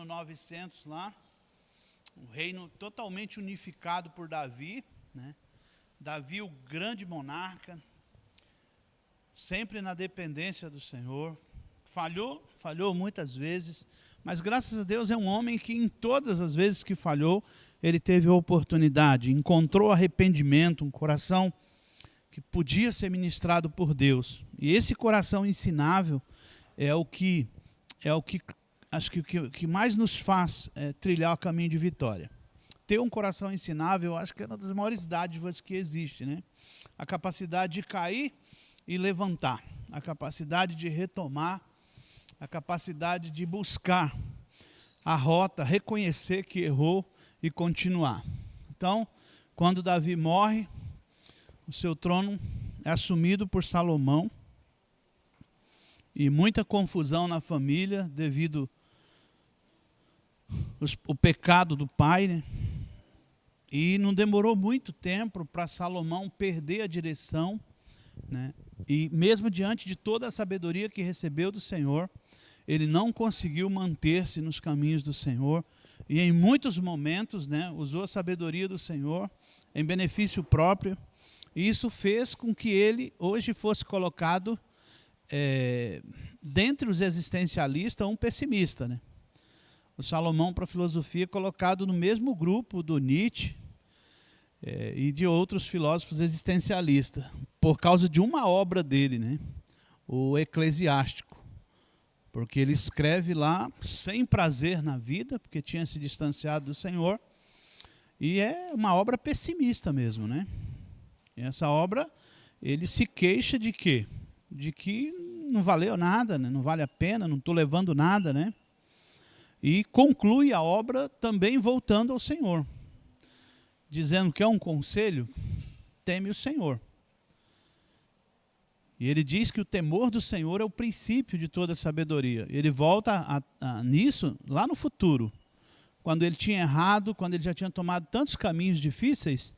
ano 900 lá, um reino totalmente unificado por Davi, né? Davi, o grande monarca, sempre na dependência do Senhor, falhou muitas vezes, mas graças a Deus é um homem que em todas as vezes que falhou, ele teve a oportunidade, encontrou arrependimento, um coração que podia ser ministrado por Deus. E esse coração ensinável é o que acho que o que mais nos faz trilhar o caminho de vitória. Ter um coração ensinável, acho que é uma das maiores dádivas que existe, né? A capacidade de cair e levantar, a capacidade de retomar, a capacidade de buscar a rota, reconhecer que errou e continuar. Então, quando Davi morre, o seu trono é assumido por Salomão, e muita confusão na família devido ao pecado do pai, né? E não demorou muito tempo para Salomão perder a direção, né? E mesmo diante de toda a sabedoria que recebeu do Senhor, ele não conseguiu manter-se nos caminhos do Senhor, e em muitos momentos, né, usou a sabedoria do Senhor em benefício próprio, e isso fez com que ele hoje fosse colocado dentre os existencialistas, um pessimista, né? O Salomão, para a filosofia, é colocado no mesmo grupo do Nietzsche e de outros filósofos existencialistas, por causa de uma obra dele, né? O Eclesiástico, porque ele escreve lá sem prazer na vida, porque tinha se distanciado do Senhor, e é uma obra pessimista mesmo, né? E essa obra, ele se queixa de quê? De que não valeu nada, né? Não vale a pena, não estou levando nada, né? E conclui a obra também voltando ao Senhor, dizendo que é um conselho, teme o Senhor. E ele diz que o temor do Senhor é o princípio de toda sabedoria. Ele volta nisso lá no futuro, quando ele tinha errado, quando ele já tinha tomado tantos caminhos difíceis,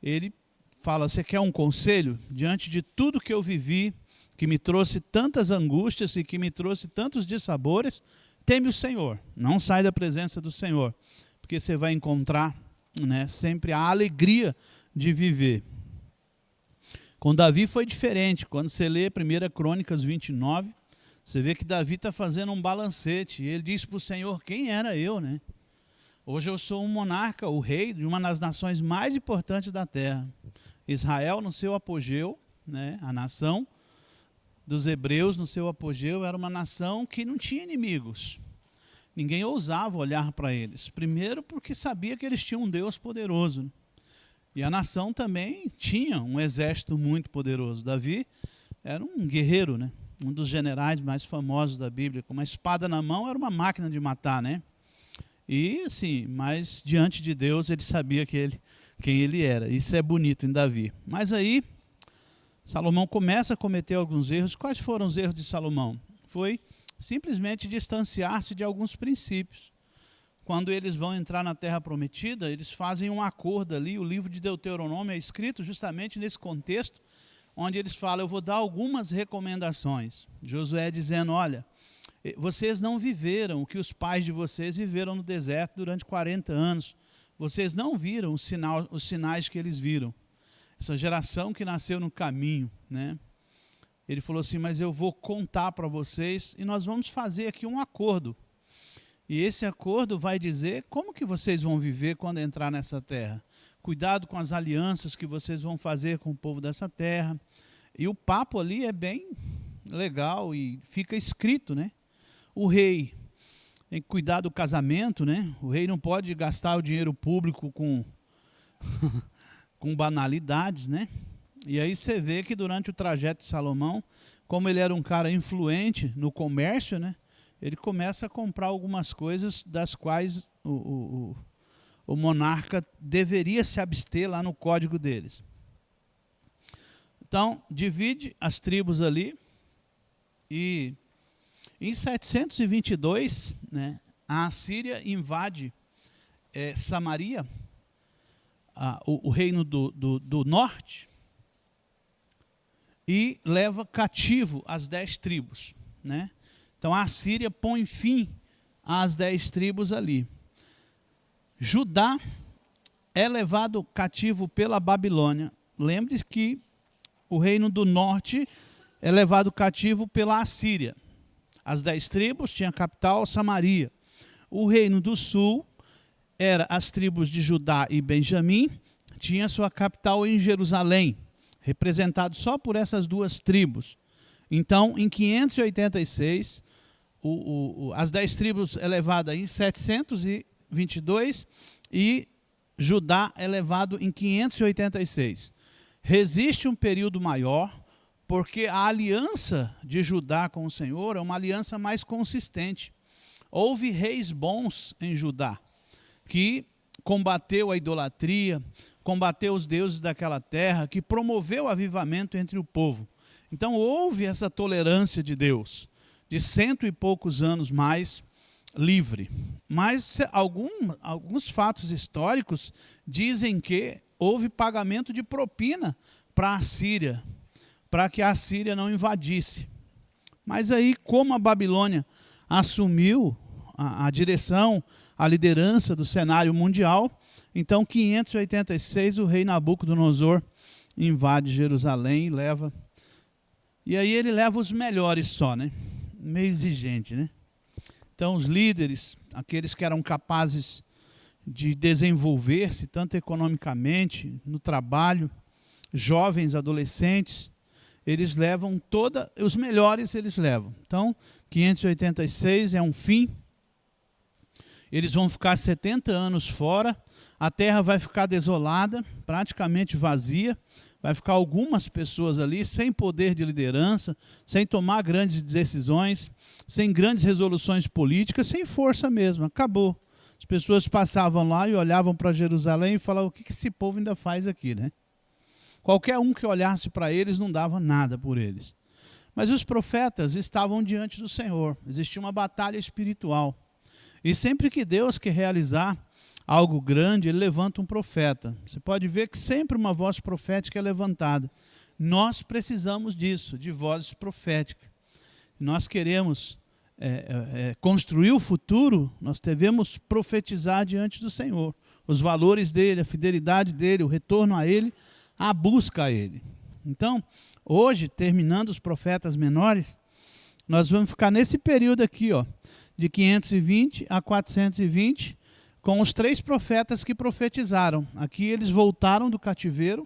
ele fala, você quer um conselho? Diante de tudo que eu vivi, que me trouxe tantas angústias e que me trouxe tantos dissabores, teme o Senhor, não sai da presença do Senhor, porque você vai encontrar, né, sempre a alegria de viver. Com Davi foi diferente. Quando você lê 1 Crônicas 29, você vê que Davi está fazendo um balancete, e ele diz para o Senhor, quem era eu, né? Hoje eu sou um monarca, o rei de uma das nações mais importantes da terra. Israel no seu apogeu, né, a nação dos hebreus no seu apogeu, era uma nação que não tinha inimigos. Ninguém ousava olhar para eles. Primeiro porque sabia que eles tinham um Deus poderoso. E a nação também tinha um exército muito poderoso. Davi era um guerreiro, né? Um dos generais mais famosos da Bíblia. Com uma espada na mão, era uma máquina de matar, né? E assim, mas diante de Deus ele sabia quem ele era. Isso é bonito em Davi. Mas aí Salomão começa a cometer alguns erros. Quais foram os erros de Salomão? Foi simplesmente distanciar-se de alguns princípios. Quando eles vão entrar na terra prometida, eles fazem um acordo ali. O livro de Deuteronômio é escrito justamente nesse contexto, onde eles falam, eu vou dar algumas recomendações. Josué dizendo, olha, vocês não viveram o que os pais de vocês viveram no deserto durante 40 anos. Vocês não viram os sinais que eles viram. Essa geração que nasceu no caminho, né? Ele falou assim, mas eu vou contar para vocês e nós vamos fazer aqui um acordo. E esse acordo vai dizer como que vocês vão viver quando entrar nessa terra. Cuidado com as alianças que vocês vão fazer com o povo dessa terra. E o papo ali é bem legal e fica escrito, né? O rei tem que cuidar do casamento, né? O rei não pode gastar o dinheiro público com com banalidades, né? E aí você vê que durante o trajeto de Salomão, como ele era um cara influente no comércio, né? Ele começa a comprar algumas coisas das quais o monarca deveria se abster lá no código deles. Então, divide as tribos ali e em 722, né, a Assíria invade Samaria, o reino do norte, e leva cativo as 10 tribos, né? Então a Assíria põe fim as 10 tribos ali. Judá é levado cativo pela Babilônia. Lembre-se que o reino do norte é levado cativo pela Assíria. As 10 tribos tinham a capital Samaria. O reino do sul era as tribos de Judá e Benjamim, tinha sua capital em Jerusalém, representado só por essas 2 tribos. Então, em 586, as 10 tribos é levada em 722 e Judá é levado em 586. Resiste um período maior, porque a aliança de Judá com o Senhor é uma aliança mais consistente. Houve reis bons em Judá, que combateu a idolatria, combateu os deuses daquela terra, que promoveu o avivamento entre o povo. Então houve essa tolerância de Deus, de 100 e poucos anos mais, livre. Mas alguns fatos históricos dizem que houve pagamento de propina para a Síria, para que a Síria não invadisse. Mas aí, como a Babilônia assumiu a direção, a liderança do cenário mundial, então, 586, o rei Nabucodonosor invade Jerusalém e leva. E aí ele leva os melhores só, né? Meio exigente, né? Então, os líderes, aqueles que eram capazes de desenvolver-se, tanto economicamente, no trabalho, jovens, adolescentes, eles levam os melhores eles levam. Então, 586 é um fim. Eles vão ficar 70 anos fora, a terra vai ficar desolada, praticamente vazia, vai ficar algumas pessoas ali sem poder de liderança, sem tomar grandes decisões, sem grandes resoluções políticas, sem força mesmo, acabou. As pessoas passavam lá e olhavam para Jerusalém e falavam, o que esse povo ainda faz aqui, né? Qualquer um que olhasse para eles não dava nada por eles. Mas os profetas estavam diante do Senhor, existia uma batalha espiritual. E sempre que Deus quer realizar algo grande, ele levanta um profeta. Você pode ver que sempre uma voz profética é levantada. Nós precisamos disso, de vozes proféticas. Nós queremos construir o futuro, nós devemos profetizar diante do Senhor. Os valores dele, a fidelidade dele, o retorno a ele, a busca a ele. Então, hoje, terminando os profetas menores, nós vamos ficar nesse período aqui, ó, de 520 a 420, com os 3 profetas que profetizaram. Aqui eles voltaram do cativeiro,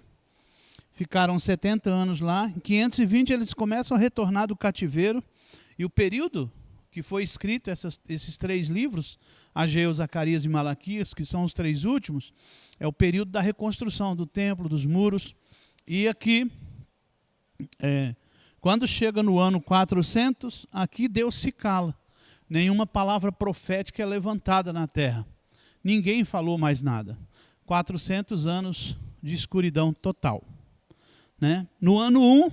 ficaram 70 anos lá. Em 520 eles começam a retornar do cativeiro. E o período que foi escrito esses 3 livros, Ageu, Zacarias e Malaquias, que são os 3 últimos, é o período da reconstrução do templo, dos muros. E aqui, quando chega no ano 400, aqui Deus se cala. Nenhuma palavra profética é levantada na terra. Ninguém falou mais nada. 400 anos de escuridão total. Né? No ano 1,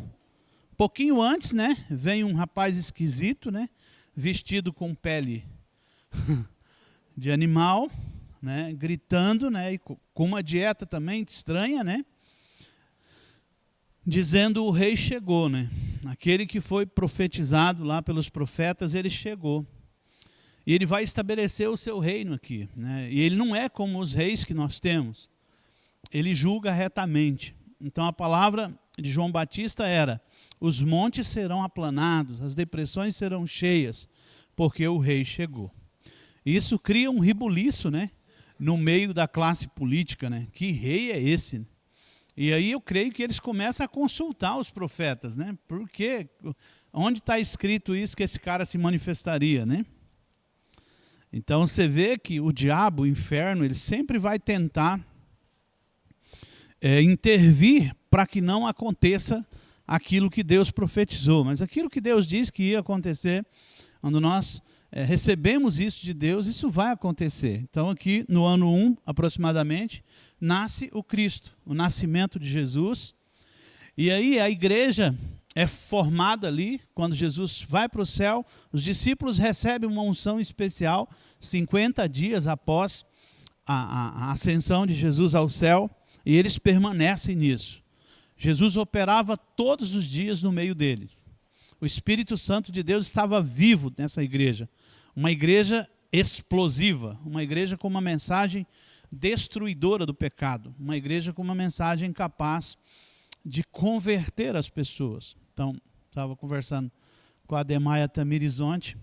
pouquinho antes, né, vem um rapaz esquisito, né, vestido com pele de animal, né, gritando, né, e com uma dieta também estranha, né, dizendo o rei chegou. Né? Aquele que foi profetizado lá pelos profetas, ele chegou. E ele vai estabelecer o seu reino aqui. Né? E ele não é como os reis que nós temos. Ele julga retamente. Então a palavra de João Batista era, os montes serão aplanados, as depressões serão cheias, porque o rei chegou. Isso cria um rebuliço, né, no meio da classe política. Né? Que rei é esse? E aí eu creio que eles começam a consultar os profetas. Né? Porque onde está escrito isso que esse cara se manifestaria, né? Então você vê que o diabo, o inferno, ele sempre vai tentar intervir para que não aconteça aquilo que Deus profetizou. Mas aquilo que Deus disse que ia acontecer, quando nós recebemos isso de Deus, isso vai acontecer. Então aqui no ano 1, aproximadamente, nasce o Cristo, o nascimento de Jesus. E aí a igreja é formada ali, quando Jesus vai para o céu, os discípulos recebem uma unção especial, 50 dias após a ascensão de Jesus ao céu, e eles permanecem nisso. Jesus operava todos os dias no meio deles. O Espírito Santo de Deus estava vivo nessa igreja, uma igreja explosiva, uma igreja com uma mensagem destruidora do pecado, uma igreja com uma mensagem capaz de converter as pessoas. Então, estava conversando com a Ademaia Tamirizonte.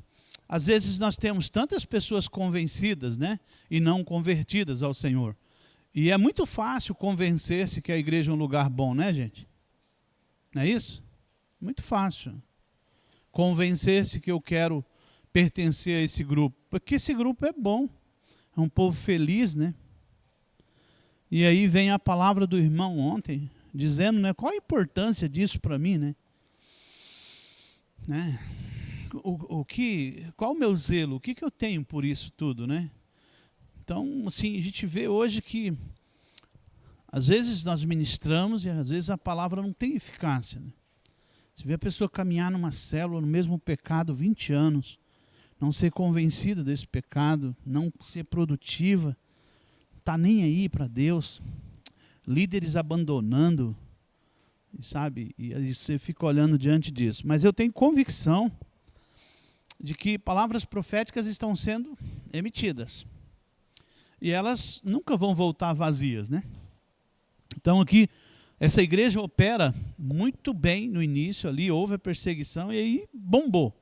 Às vezes nós temos tantas pessoas convencidas, né, e não convertidas ao Senhor. E é muito fácil convencer-se que a igreja é um lugar bom, né, gente? Não é isso? Muito fácil. Convencer-se que eu quero pertencer a esse grupo, porque esse grupo é bom, é um povo feliz, né? E aí vem a palavra do irmão ontem, dizendo, né, qual a importância disso para mim, né? Qual o meu zelo? O que eu tenho por isso tudo, né? Então, assim, a gente vê hoje que às vezes nós ministramos e às vezes a palavra não tem eficácia, né? Você vê a pessoa caminhar numa célula, no mesmo pecado, 20 anos, não ser convencida desse pecado, não ser produtiva, não está nem aí para Deus, líderes abandonando, sabe? E aí você fica olhando diante disso. Mas eu tenho convicção de que palavras proféticas estão sendo emitidas. E elas nunca vão voltar vazias, né? Então aqui, essa igreja opera muito bem no início ali, houve a perseguição e aí bombou.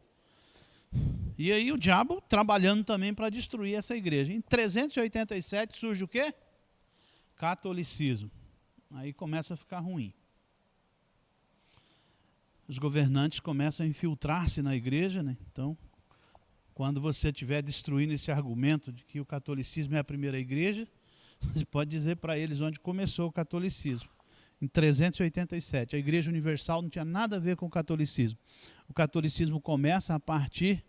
E aí o diabo trabalhando também para destruir essa igreja. Em 387 surge o quê? Catolicismo. Aí começa a ficar ruim. Os governantes começam a infiltrar-se na igreja, né? Então, quando você estiver destruindo esse argumento de que o catolicismo é a primeira igreja, você pode dizer para eles onde começou o catolicismo. Em 387, a Igreja Universal não tinha nada a ver com o catolicismo. O catolicismo começa a partir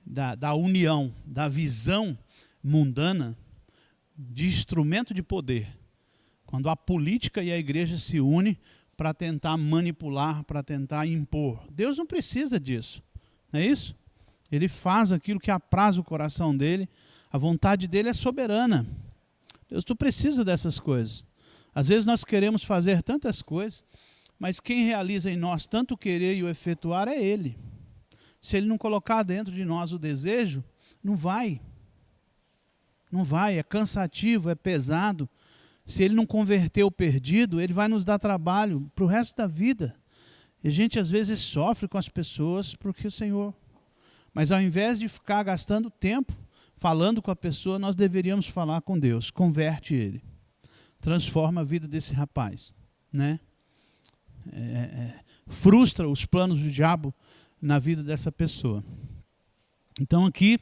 da união, da visão mundana de instrumento de poder. Quando a política e a igreja se unem para tentar manipular, para tentar impor. Deus não precisa disso, não é isso? Ele faz aquilo que apraz o coração dele, a vontade dele é soberana. Deus não precisa dessas coisas. Às vezes nós queremos fazer tantas coisas, mas quem realiza em nós tanto o querer e o efetuar é Ele. Se Ele não colocar dentro de nós o desejo, não vai. Não vai, é cansativo, é pesado. Se Ele não converter o perdido, Ele vai nos dar trabalho para o resto da vida. E a gente às vezes sofre com as pessoas porque o Senhor... Mas ao invés de ficar gastando tempo falando com a pessoa, nós deveríamos falar com Deus. Converte ele. Transforma a vida desse rapaz, né? Frustra os planos do diabo na vida dessa pessoa. Então aqui,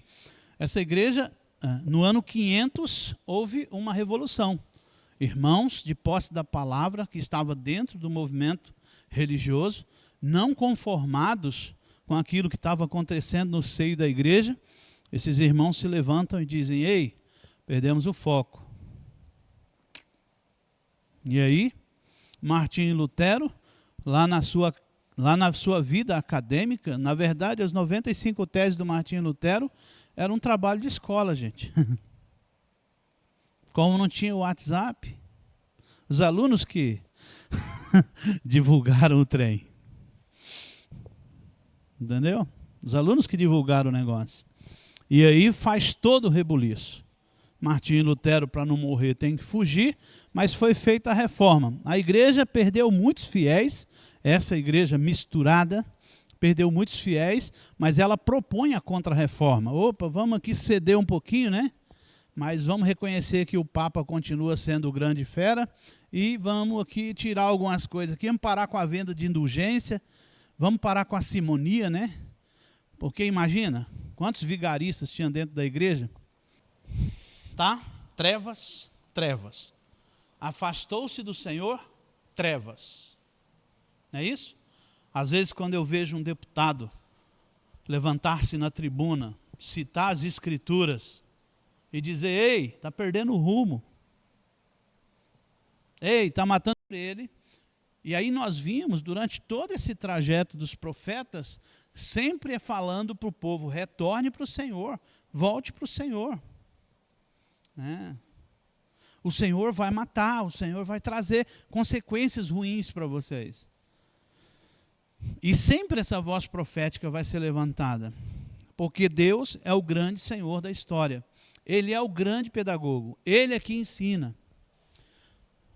essa igreja, no ano 500, houve uma revolução. Irmãos de posse da palavra, que estava dentro do movimento religioso, não conformados com aquilo que estava acontecendo no seio da igreja, esses irmãos se levantam e dizem, ei, perdemos o foco. E aí, Martinho Lutero, lá na sua vida acadêmica, na verdade, as 95 teses do Martinho Lutero eram um trabalho de escola, gente. Como não tinha o WhatsApp, os alunos que divulgaram o trem. Entendeu? Os alunos que divulgaram o negócio. E aí faz todo o rebuliço. Martinho Lutero, para não morrer, tem que fugir, mas foi feita a reforma. A igreja perdeu muitos fiéis, essa igreja misturada, perdeu muitos fiéis, mas ela propõe a contra-reforma. Opa, vamos aqui ceder um pouquinho, né? Mas vamos reconhecer que o Papa continua sendo o grande fera e vamos aqui tirar algumas coisas aqui, vamos parar com a venda de indulgência, vamos parar com a simonia, né? Porque imagina, quantos vigaristas tinham dentro da igreja? Tá? Trevas, trevas. Afastou-se do Senhor, trevas. Não é isso? Às vezes quando eu vejo um deputado levantar-se na tribuna, citar as escrituras e dizer, ei, está perdendo o rumo. Ei, está matando ele. E aí nós vimos, durante todo esse trajeto dos profetas, sempre falando para o povo, retorne para o Senhor, volte para o Senhor. O Senhor vai matar, o Senhor vai trazer consequências ruins para vocês. E sempre essa voz profética vai ser levantada. Porque Deus é o grande Senhor da história. Ele é o grande pedagogo. Ele é que ensina.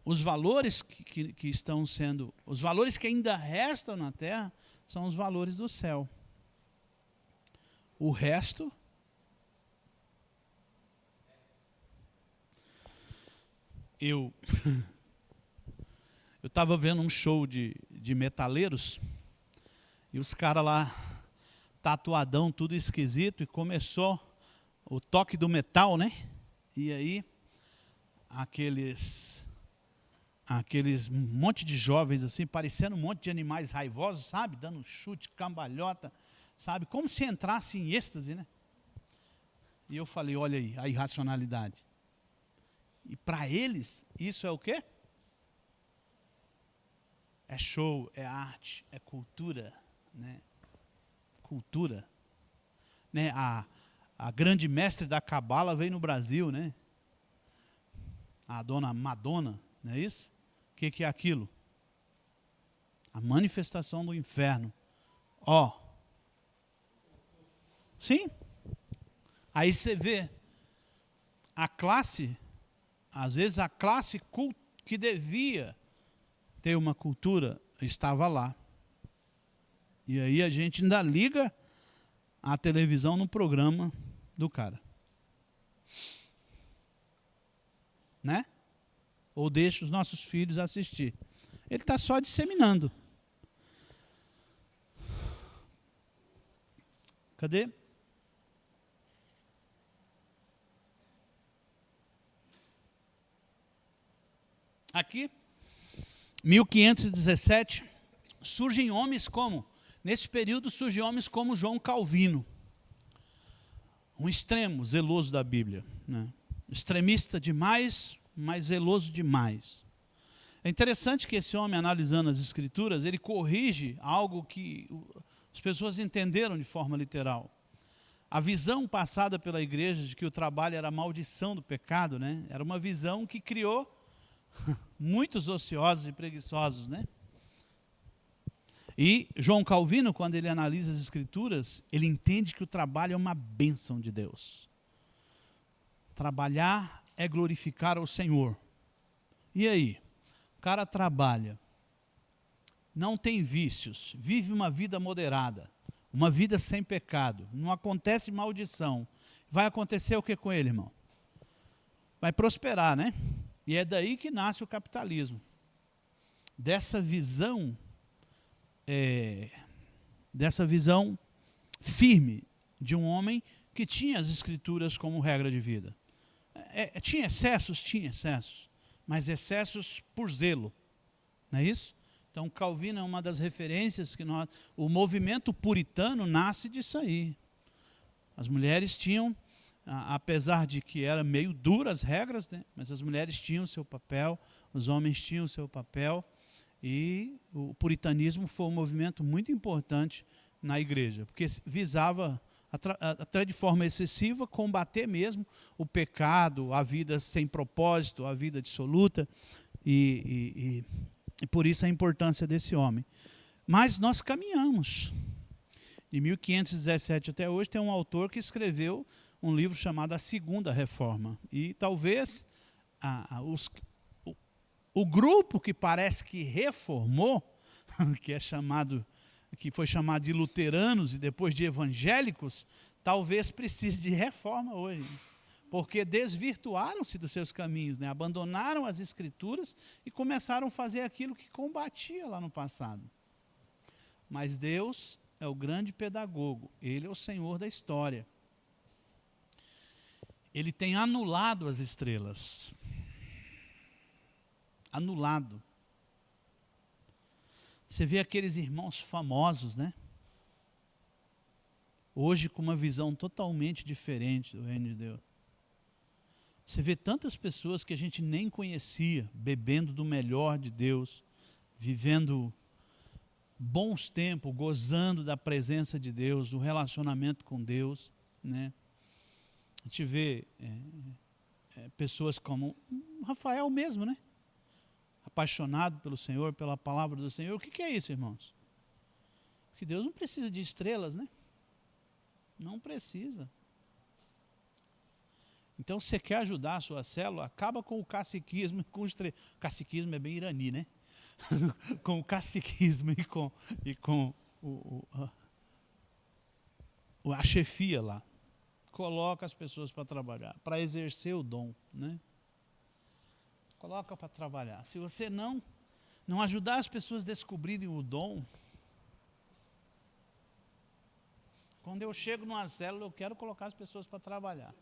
Os valores que estão sendo, os valores que ainda restam na terra, são os valores do céu. O resto, eu estava vendo um show de metaleiros, e os caras lá, tatuadão, tudo esquisito, e começou o toque do metal, né? E aí, aqueles monte de jovens assim, parecendo um monte de animais raivosos, sabe? Dando um chute, cambalhota, sabe? Como se entrasse em êxtase, né? E eu falei, olha aí, a irracionalidade. E para eles, isso é o quê? É show, é arte, é cultura, né? Cultura. Né? A grande mestre da cabala veio no Brasil, né? A dona Madonna, não é isso? O que é aquilo? A manifestação do inferno. Ó. Sim. Aí você vê a classe, às vezes a classe que devia ter uma cultura, estava lá. E aí a gente ainda liga a televisão no programa do cara. Né? Ou deixa os nossos filhos assistir. Ele está só disseminando. Cadê? Aqui, 1517, surgem homens como, nesse período surgem homens como João Calvino, um extremo zeloso da Bíblia, né? Extremista demais, mas zeloso demais. É interessante que esse homem, analisando as Escrituras, ele corrige algo que as pessoas entenderam de forma literal. A visão passada pela igreja de que o trabalho era a maldição do pecado, né? Era uma visão que criou muitos ociosos e preguiçosos, né? E João Calvino, quando ele analisa as Escrituras, ele entende que o trabalho é uma bênção de Deus. Trabalhar é glorificar ao Senhor. E aí? O cara trabalha, não tem vícios, vive uma vida moderada, uma vida sem pecado, não acontece maldição. Vai acontecer o que com ele, irmão? Vai prosperar, né? E é daí que nasce o capitalismo. Dessa visão firme de um homem que tinha as Escrituras como regra de vida. Tinha excessos, mas excessos por zelo, não é isso? Então Calvino é uma das referências que o movimento puritano nasce disso aí. As mulheres tinham, apesar de que eram meio duras as regras, né? Mas as mulheres tinham o seu papel, os homens tinham o seu papel, e o puritanismo foi um movimento muito importante na igreja, porque visava, até de forma excessiva, combater mesmo o pecado, a vida sem propósito, a vida dissoluta, e por isso a importância desse homem. Mas nós caminhamos. De 1517 até hoje, tem um autor que escreveu um livro chamado A Segunda Reforma. E talvez o grupo que parece que reformou, que foi chamado de luteranos e depois de evangélicos, talvez precise de reforma hoje. Porque desvirtuaram-se dos seus caminhos, né? Abandonaram as Escrituras e começaram a fazer aquilo que combatia lá no passado. Mas Deus é o grande pedagogo, Ele é o Senhor da história. Ele tem anulado as estrelas. Anulado. Você vê aqueles irmãos famosos, né? Hoje com uma visão totalmente diferente do reino de Deus. Você vê tantas pessoas que a gente nem conhecia, bebendo do melhor de Deus, vivendo bons tempos, gozando da presença de Deus, do relacionamento com Deus, né? A gente vê pessoas como Rafael mesmo, né? Apaixonado pelo Senhor, pela palavra do Senhor. O que é isso, irmãos? Que Deus não precisa de estrelas, né? Não precisa. Então, você quer ajudar a sua célula, acaba com o caciquismo. Caciquismo é bem irani, né? Com o caciquismo e com a chefia lá. Coloca as pessoas para trabalhar, para exercer o dom, né? Coloca para trabalhar. Se você não ajudar as pessoas a descobrirem o dom, quando eu chego numa célula, eu quero colocar as pessoas para trabalhar.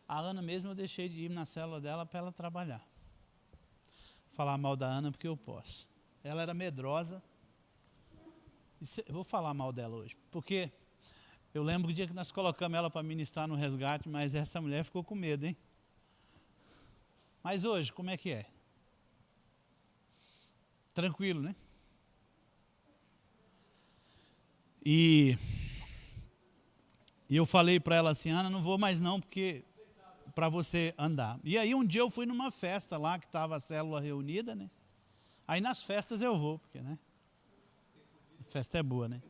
A Ana mesmo, eu deixei de ir na célula dela para ela trabalhar. Falar mal da Ana porque eu posso. Ela era medrosa. Eu vou falar mal dela hoje, porque eu lembro do dia que nós colocamos ela para ministrar no resgate, mas essa mulher ficou com medo, hein? Mas hoje, como é que é? Tranquilo, né? E eu falei para ela assim, Ana, não vou mais não, porque para você andar. E aí um dia eu fui numa festa lá, que estava a célula reunida, né? Aí nas festas eu vou, porque, né? A festa é boa, né?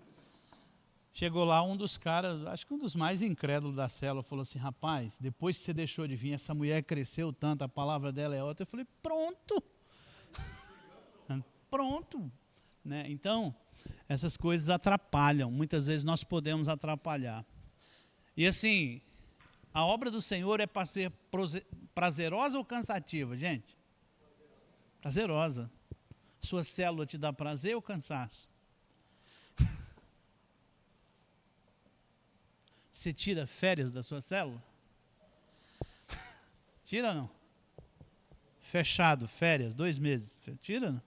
Chegou lá um dos caras, acho que um dos mais incrédulos da célula, falou assim, rapaz, depois que você deixou de vir, essa mulher cresceu tanto, a palavra dela é outra. Eu falei, pronto. Pronto. Né? Então, essas coisas atrapalham. Muitas vezes nós podemos atrapalhar. E assim, a obra do Senhor é para ser prazerosa ou cansativa, gente? Prazerosa. Sua célula te dá prazer ou cansaço? Você tira férias da sua célula? Tira ou não? Fechado, férias, 2 meses. Tira ou não?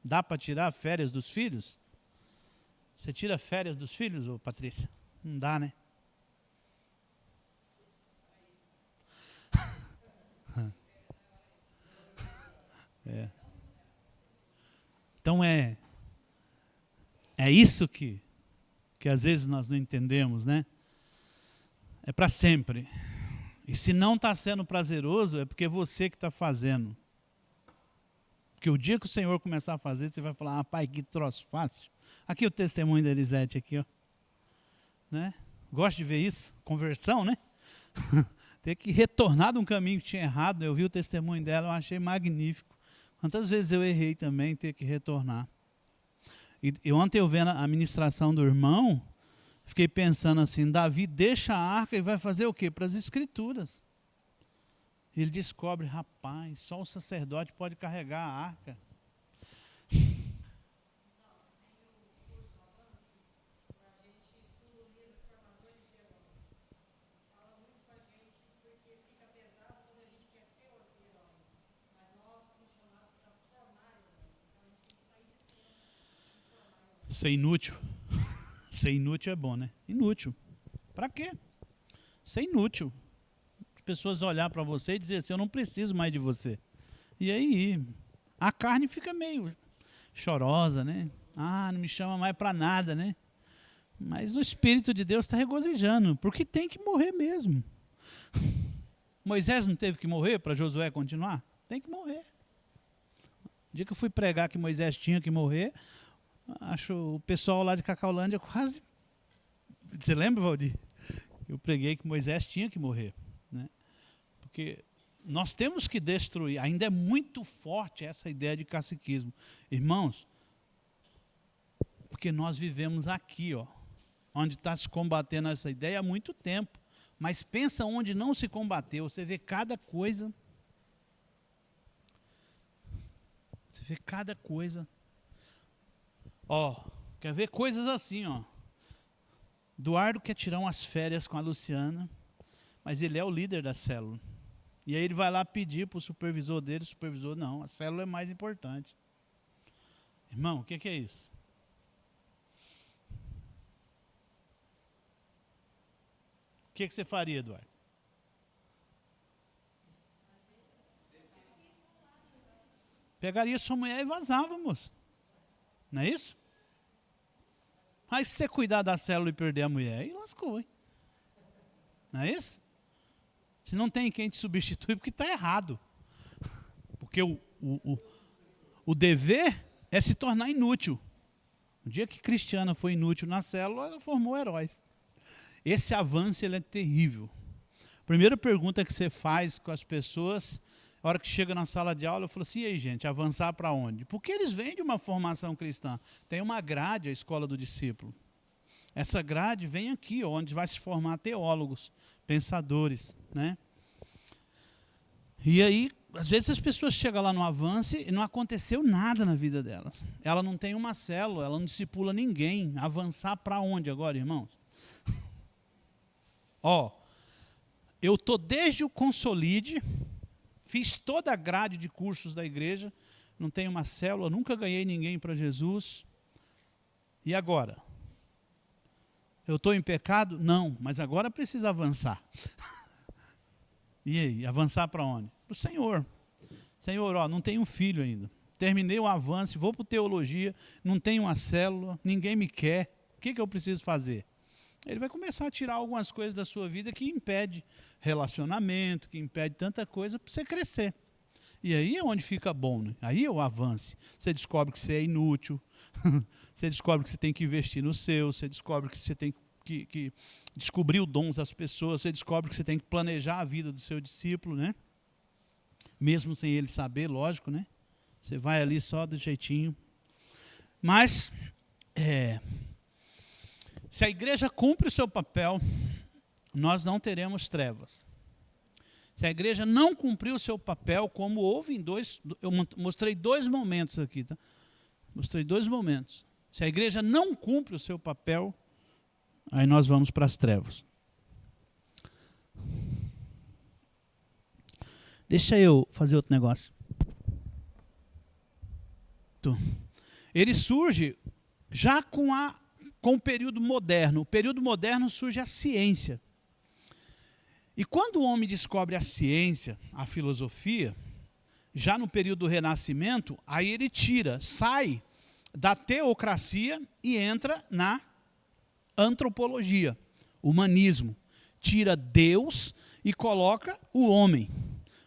Dá para tirar férias dos filhos? Você tira férias dos filhos, ô Patrícia? Não dá, né? É. Então é isso que às vezes nós não entendemos, né? É para sempre. E se não está sendo prazeroso, é porque é você que está fazendo. Porque o dia que o Senhor começar a fazer, você vai falar, pai, que troço fácil. Aqui o testemunho da Elisete, aqui, ó. Né? Gosto de ver isso, conversão, né? Ter que retornar de um caminho que tinha errado, eu vi o testemunho dela, eu achei magnífico. Quantas vezes eu errei também, ter que retornar. E ontem eu vendo a ministração do irmão, fiquei pensando assim, Davi deixa a arca e vai fazer o quê? Para as escrituras. Ele descobre, rapaz, só o sacerdote pode carregar a arca. Ser inútil. Ser inútil é bom, né? Inútil. Para quê? Ser inútil. As pessoas olhar para você e dizer assim, eu não preciso mais de você. E aí, a carne fica meio chorosa, né? Ah, não me chama mais para nada, né? Mas o Espírito de Deus está regozijando, porque tem que morrer mesmo. Moisés não teve que morrer para Josué continuar? Tem que morrer. O dia que eu fui pregar que Moisés tinha que morrer, acho o pessoal lá de Cacaulândia quase... Você lembra, Valdir? Eu preguei que Moisés tinha que morrer. Né? Porque nós temos que destruir. Ainda é muito forte essa ideia de caciquismo. Irmãos, porque nós vivemos aqui, ó, onde está se combatendo essa ideia há muito tempo. Mas pensa onde não se combateu. Você vê cada coisa. Você vê cada coisa. Ó, quer ver coisas assim, ó. Eduardo quer tirar umas férias com a Luciana, mas ele é o líder da célula. E aí ele vai lá pedir para o supervisor dele, o supervisor, não, a célula é mais importante. Irmão, o que é isso? O que você faria, Eduardo? Pegaria sua mulher e vazava, moço. Não é isso? Mas se você cuidar da célula e perder a mulher, aí lascou, hein? Não é isso? Se não tem quem te substitui, porque está errado. Porque o dever é se tornar inútil. O dia que Cristiana foi inútil na célula, ela formou heróis. Esse avanço ele é terrível. Primeira pergunta que você faz com as pessoas, a hora que chega na sala de aula, eu falo assim, e aí gente, avançar para onde? Porque eles vêm de uma formação cristã. Tem uma grade, a escola do discípulo. Essa grade vem aqui, onde vai se formar teólogos, pensadores, né? E aí, às vezes as pessoas chegam lá no avanço e não aconteceu nada na vida delas. Ela não tem uma célula, ela não discipula ninguém. Avançar para onde agora, irmãos? Eu estou desde o Consolide, fiz toda a grade de cursos da igreja, não tenho uma célula, nunca ganhei ninguém para Jesus. E agora? Eu estou em pecado? Não, mas agora precisa avançar. E aí, avançar para onde? Para o Senhor. Senhor, não tenho um filho ainda. Terminei o avanço, vou para teologia, não tenho uma célula, ninguém me quer. O que eu preciso fazer? Ele vai começar a tirar algumas coisas da sua vida que impede relacionamento, que impede tanta coisa para você crescer. E aí é onde fica bom, né? Aí é o avanço. Você descobre que você é inútil, você descobre que você tem que investir no seu, você descobre que você tem que descobrir os dons das pessoas, você descobre que você tem que planejar a vida do seu discípulo, né? Mesmo sem ele saber, lógico, né? Você vai ali só do jeitinho. Mas, se a igreja cumpre o seu papel, nós não teremos trevas. Se a igreja não cumprir o seu papel, como houve eu mostrei 2 momentos aqui, tá? Mostrei 2 momentos. Se a igreja não cumpre o seu papel, aí nós vamos para as trevas. Deixa eu fazer outro negócio. Ele surge já com o período moderno. O período moderno surge a ciência. E quando o homem descobre a ciência, a filosofia, já no período do Renascimento, aí ele sai da teocracia e entra na antropologia, humanismo. Tira Deus e coloca o homem.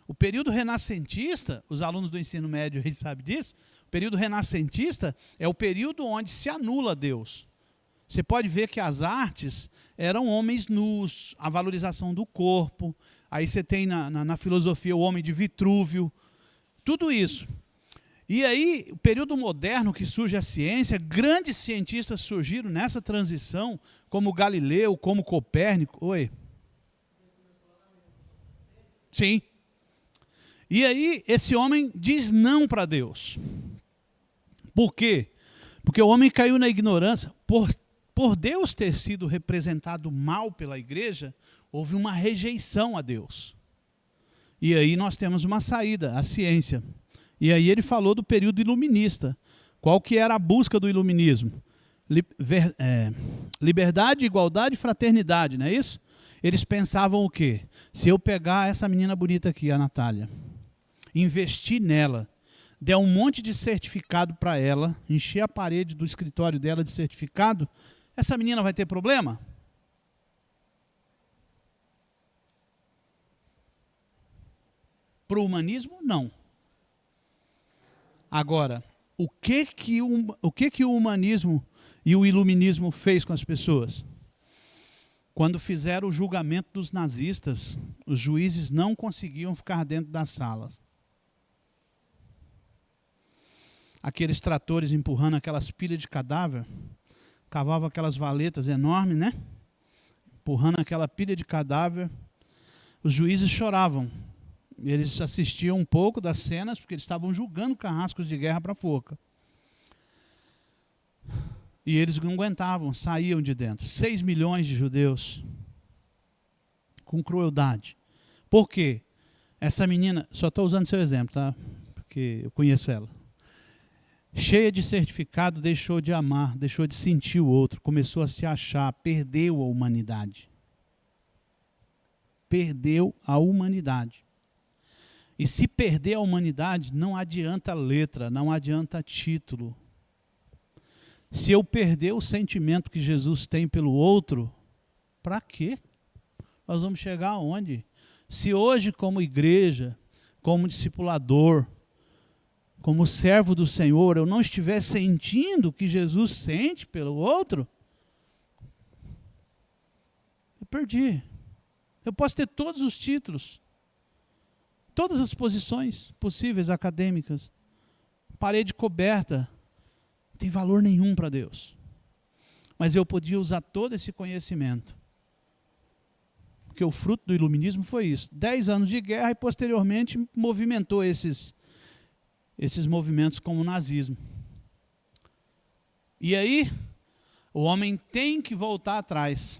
O período renascentista, os alunos do ensino médio aí sabem disso, o período renascentista é o período onde se anula Deus. Você pode ver que as artes eram homens nus, a valorização do corpo. Aí você tem na filosofia o homem de Vitrúvio, tudo isso. E aí, o período moderno que surge a ciência, grandes cientistas surgiram nessa transição, como Galileu, como Copérnico. Oi? Sim. E aí, esse homem diz não para Deus. Por quê? Porque o homem caiu na ignorância. Por Deus ter sido representado mal pela igreja, houve uma rejeição a Deus. E aí nós temos uma saída, a ciência. E aí ele falou do período iluminista. Qual que era a busca do iluminismo? Liberdade, igualdade e fraternidade, não é isso? Eles pensavam o quê? Se eu pegar essa menina bonita aqui, a Natália, investir nela, der um monte de certificado para ela, encher a parede do escritório dela de certificado, essa menina vai ter problema? Para o humanismo, não. Agora, o que o humanismo e o iluminismo fez com as pessoas? Quando fizeram o julgamento dos nazistas, os juízes não conseguiam ficar dentro das salas. Aqueles tratores empurrando aquelas pilhas de cadáver, cavavam aquelas valetas enormes, né? Empurrando aquela pilha de cadáver. Os juízes choravam. Eles assistiam um pouco das cenas, porque eles estavam julgando carrascos de guerra para a forca. E eles não aguentavam, saíam de dentro. 6 milhões de judeus, com crueldade. Por quê? Essa menina, só estou usando seu exemplo, tá? Porque eu conheço ela. Cheia de certificado, deixou de amar, deixou de sentir o outro, começou a se achar, perdeu a humanidade. Perdeu a humanidade. E se perder a humanidade, não adianta letra, não adianta título. Se eu perder o sentimento que Jesus tem pelo outro, para quê? Nós vamos chegar aonde? Se hoje, como igreja, como discipulador, como servo do Senhor, eu não estiver sentindo o que Jesus sente pelo outro, eu perdi. Eu posso ter todos os títulos, todas as posições possíveis acadêmicas, parede coberta, não tem valor nenhum para Deus. Mas eu podia usar todo esse conhecimento. Porque o fruto do iluminismo foi isso. 10 anos de guerra e posteriormente movimentou esses movimentos como o nazismo. E aí, o homem tem que voltar atrás.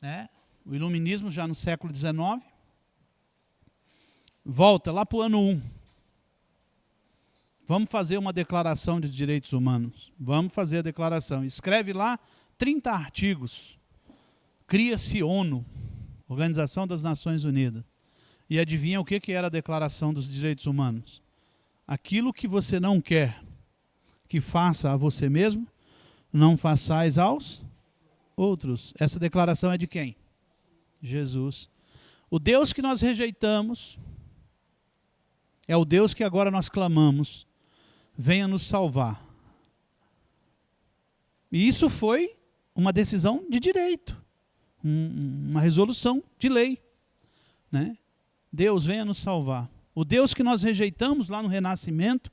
Né? O iluminismo já no século XIX, volta lá para o ano 1. Vamos fazer uma declaração de direitos humanos. Vamos fazer a declaração. Escreve lá 30 artigos. Cria-se ONU, Organização das Nações Unidas. E adivinha o que era a Declaração dos Direitos Humanos? Aquilo que você não quer que faça a você mesmo, não façais aos outros. Essa declaração é de quem? Jesus. O Deus que nós rejeitamos é o Deus que agora nós clamamos, venha nos salvar. E isso foi uma decisão de direito, uma resolução de lei. Né? Deus venha nos salvar. O Deus que nós rejeitamos lá no Renascimento,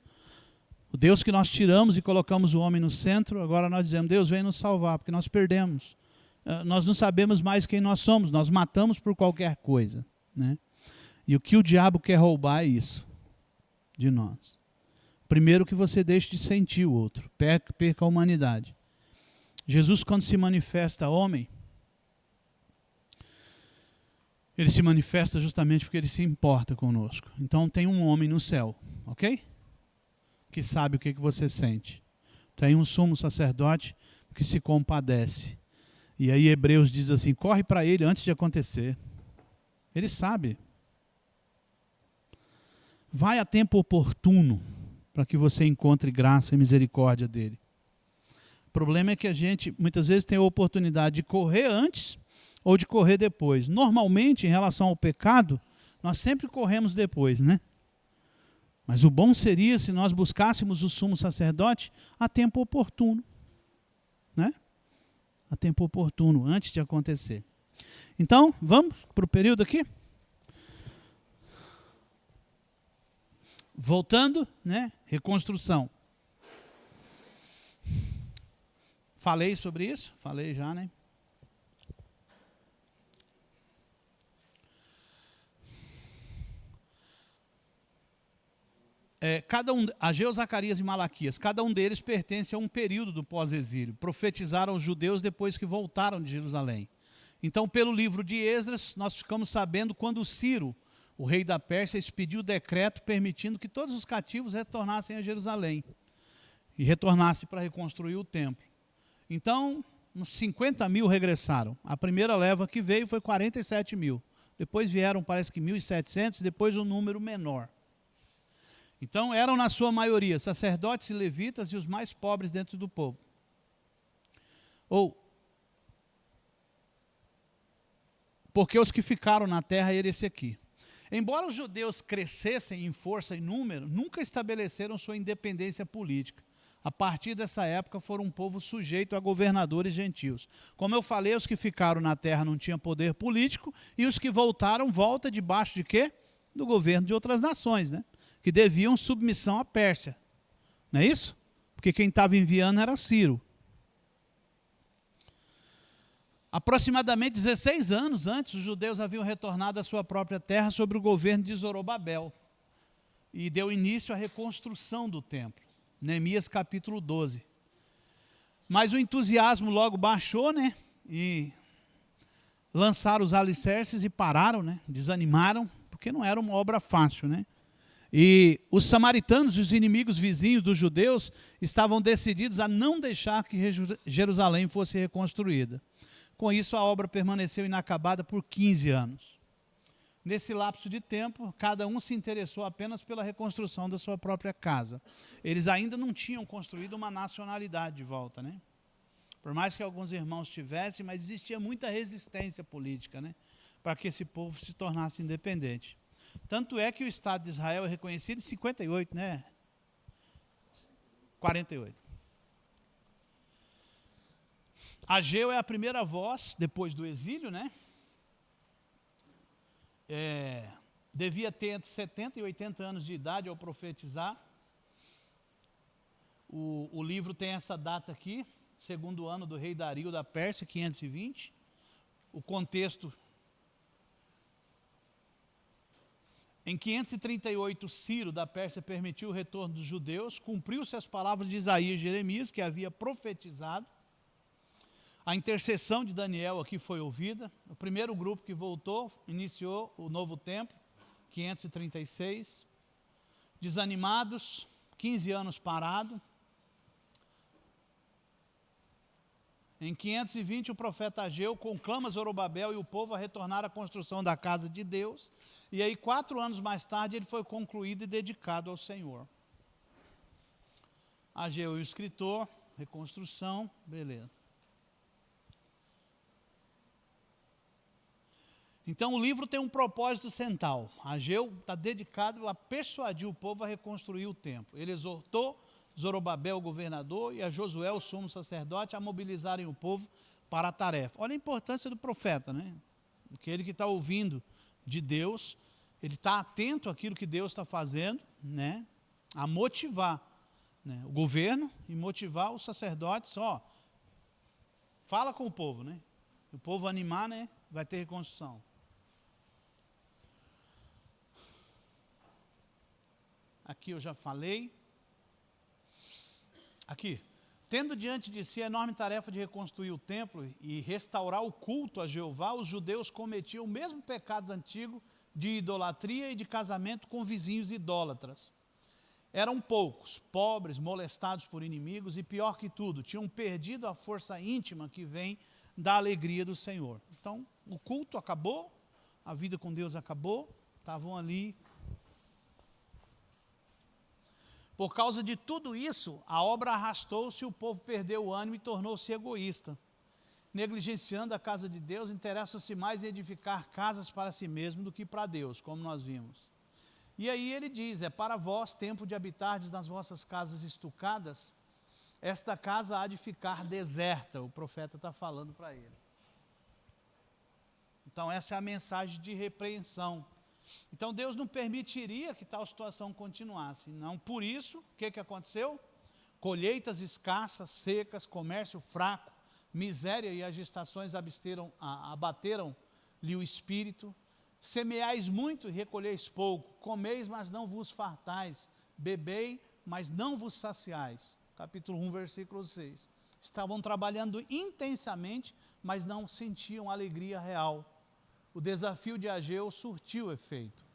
o Deus que nós tiramos e colocamos o homem no centro, agora nós dizemos, Deus venha nos salvar, porque nós perdemos. Nós não sabemos mais quem nós somos, nós matamos por qualquer coisa. Né? E o que o diabo quer roubar é isso, de nós. Primeiro que você deixe de sentir o outro, perca a humanidade. Jesus, quando se manifesta homem, ele se manifesta justamente porque ele se importa conosco. Então tem um homem no céu, ok? Que sabe o que você sente. Tem um sumo sacerdote que se compadece. E aí Hebreus diz assim, corre para ele antes de acontecer. Ele sabe. Vai a tempo oportuno para que você encontre graça e misericórdia dele. O problema é que a gente muitas vezes tem a oportunidade de correr antes ou de correr depois. Normalmente, em relação ao pecado, nós sempre corremos depois, né? Mas o bom seria se nós buscássemos o sumo sacerdote a tempo oportuno. Né? A tempo oportuno, antes de acontecer. Então, vamos para o período aqui? Voltando, né? Reconstrução. Falei sobre isso? Falei já, né? Ageu, Zacarias e Malaquias, cada um deles pertence a um período do pós-exílio. Profetizaram os judeus depois que voltaram de Jerusalém. Então, pelo livro de Esdras, nós ficamos sabendo quando Ciro, o rei da Pérsia, expediu o decreto permitindo que todos os cativos retornassem a Jerusalém. E retornassem para reconstruir o templo. Então, uns 50 mil regressaram. A primeira leva que veio foi 47 mil. Depois vieram, parece que 1.700, depois um número menor. Então, eram na sua maioria sacerdotes e levitas e os mais pobres dentro do povo. Porque os que ficaram na terra era esse aqui. Embora os judeus crescessem em força e número, nunca estabeleceram sua independência política. A partir dessa época foram um povo sujeito a governadores gentios. Como eu falei, os que ficaram na terra não tinham poder político e os que voltaram, volta debaixo de quê? Do governo de outras nações, né? Que deviam submissão à Pérsia. Não é isso? Porque quem estava enviando era Ciro. Aproximadamente 16 anos antes, os judeus haviam retornado à sua própria terra sob o governo de Zorobabel. E deu início à reconstrução do templo. Neemias capítulo 12. Mas o entusiasmo logo baixou, né? E lançaram os alicerces e pararam, né? Desanimaram, porque não era uma obra fácil, né? E os samaritanos, os inimigos vizinhos dos judeus, estavam decididos a não deixar que Jerusalém fosse reconstruída. Com isso, a obra permaneceu inacabada por 15 anos. Nesse lapso de tempo, cada um se interessou apenas pela reconstrução da sua própria casa. Eles ainda não tinham construído uma nacionalidade de volta, né? Por mais que alguns irmãos tivessem, mas existia muita resistência política, né? Para que esse povo se tornasse independente. Tanto é que o Estado de Israel é reconhecido em 58, né? 48. Ageu é a primeira voz, depois do exílio, né? Devia ter entre 70 e 80 anos de idade ao profetizar. O livro tem essa data aqui, segundo ano do rei Dario da Pérsia, 520. O contexto: em 538, Ciro da Pérsia permitiu o retorno dos judeus, cumpriu-se as palavras de Isaías e Jeremias, que havia profetizado. A intercessão de Daniel aqui foi ouvida. O primeiro grupo que voltou iniciou o novo templo, 536. Desanimados, 15 anos parado. Em 520, o profeta Ageu conclama Zorobabel e o povo a retornar à construção da casa de Deus. E aí, 4 anos mais tarde, ele foi concluído e dedicado ao Senhor. Ageu e o escritor, reconstrução, beleza. Então, o livro tem um propósito central. Ageu está dedicado a persuadir o povo a reconstruir o templo. Ele exortou Zorobabel, o governador, e a Josué, o sumo sacerdote, a mobilizarem o povo para a tarefa. Olha a importância do profeta, né? Aquele que está ouvindo de Deus, ele está atento àquilo que Deus está fazendo, né? A motivar, né, o governo e motivar os sacerdotes. Fala com o povo, né? O povo animar, né? Vai ter reconstrução. Aqui eu já falei. Aqui, tendo diante de si a enorme tarefa de reconstruir o templo e restaurar o culto a Jeová, os judeus cometiam o mesmo pecado antigo de idolatria e de casamento com vizinhos idólatras. Eram poucos, pobres, molestados por inimigos e, pior que tudo, tinham perdido a força íntima que vem da alegria do Senhor. Então, o culto acabou, a vida com Deus acabou, estavam ali. Por causa de tudo isso, a obra arrastou-se, o povo perdeu o ânimo e tornou-se egoísta. Negligenciando a casa de Deus, interessam-se mais em edificar casas para si mesmo do que para Deus, como nós vimos. E aí ele diz: é para vós tempo de habitardes nas vossas casas estucadas, esta casa há de ficar deserta. O profeta está falando para ele. Então essa é a mensagem de repreensão. Então Deus não permitiria que tal situação continuasse. Não, por isso, o que aconteceu? Colheitas escassas, secas, comércio fraco, miséria e as estações abateram-lhe o espírito. Semeais muito e recolheis pouco, comeis, mas não vos fartais, bebei, mas não vos saciais. Capítulo 1, versículo 6. Estavam trabalhando intensamente, mas não sentiam alegria real. O desafio de Ageu surtiu efeito.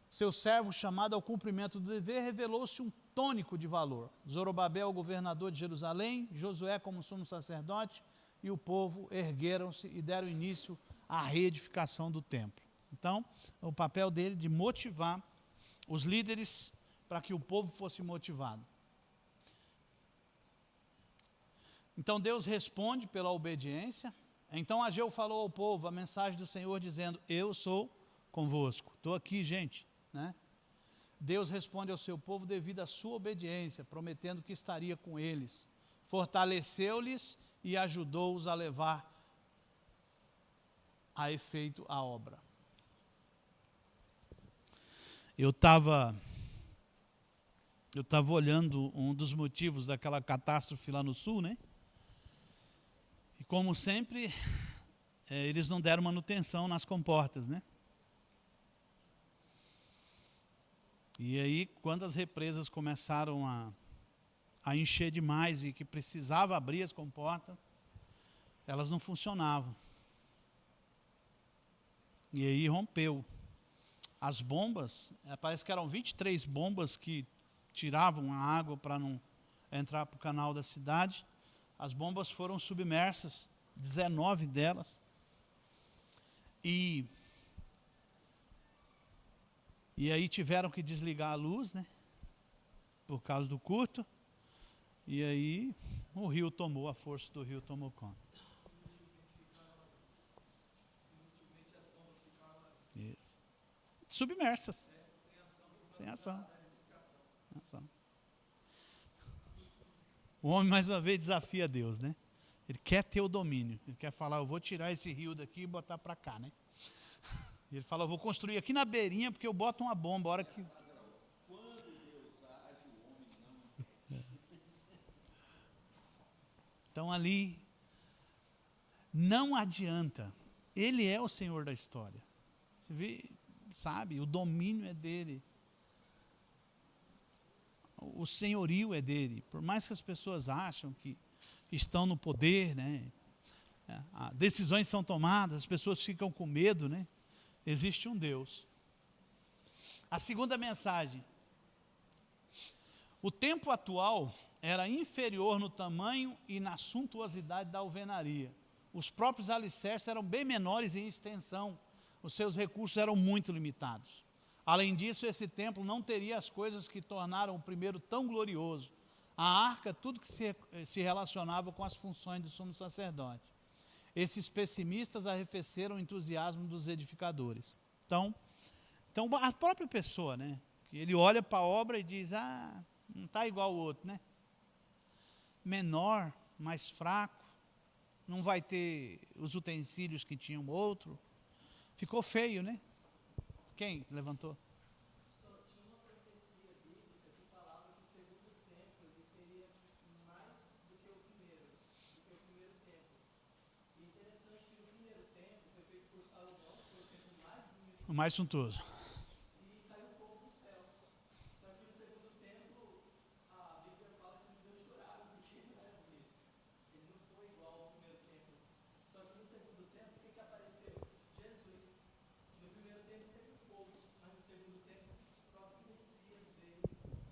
Seu servo, chamado ao cumprimento do dever, revelou-se um tônico de valor. Zorobabel, governador de Jerusalém, Josué como sumo sacerdote, e o povo ergueram-se e deram início à reedificação do templo. Então, o papel dele de motivar os líderes para que o povo fosse motivado. Então Deus responde pela obediência. Então Ageu falou ao povo a mensagem do Senhor dizendo: eu sou convosco. Estou aqui, gente, né? Deus responde ao seu povo devido à sua obediência, prometendo que estaria com eles. Fortaleceu-lhes e ajudou-os a levar a efeito a obra. Eu estava olhando um dos motivos daquela catástrofe lá no sul, né? E como sempre, eles não deram manutenção nas comportas, né? E aí, quando as represas começaram a encher demais e que precisava abrir as comportas, elas não funcionavam. E aí rompeu. As bombas, parece que eram 23 bombas que tiravam a água para não entrar para o canal da cidade. As bombas foram submersas, 19 delas. E aí tiveram que desligar a luz, né? Por causa do curto. E aí o rio tomou, a força do rio tomou conta. Isso. submersas. Sem ação. Sem ação. O homem, mais uma vez, desafia Deus, né? Ele quer ter o domínio. Ele quer falar, eu vou tirar esse rio daqui e botar para cá, né? Ele fala, eu vou construir aqui na beirinha porque eu boto uma bomba a hora que... Então ali, não adianta. Ele é o Senhor da história. Você vê, sabe, o domínio é dele. O senhorio é dele. Por mais que as pessoas acham que estão no poder, né? Decisões são tomadas, as pessoas ficam com medo, né? Existe um Deus. A segunda mensagem. O templo atual era inferior no tamanho e na suntuosidade da alvenaria. Os próprios alicerces eram bem menores em extensão. Os seus recursos eram muito limitados. Além disso, esse templo não teria as coisas que tornaram o primeiro tão glorioso. A arca, tudo que se relacionava com as funções do sumo sacerdote. Esses pessimistas arrefeceram o entusiasmo dos edificadores. Então a própria pessoa, né? Ele olha para a obra e diz, não está igual ao outro, né? Menor, mais fraco, não vai ter os utensílios que tinha o outro. Ficou feio, né? Quem levantou? Só tinha uma profecia bíblica que falava que o segundo templo ele seria mais do que o primeiro templo. E interessante que o primeiro templo foi feito por Salomão, que foi o templo mais bonito. O mais suntuoso. E caiu fogo do céu. Só que no segundo templo, a Bíblia fala que os judeus choraram porque ele não era bonito. Ele não foi igual ao primeiro templo. Só que no segundo templo, o que apareceu? Jesus. No primeiro tempo teve fogo, mas no segundo tempo o próprio Messias veio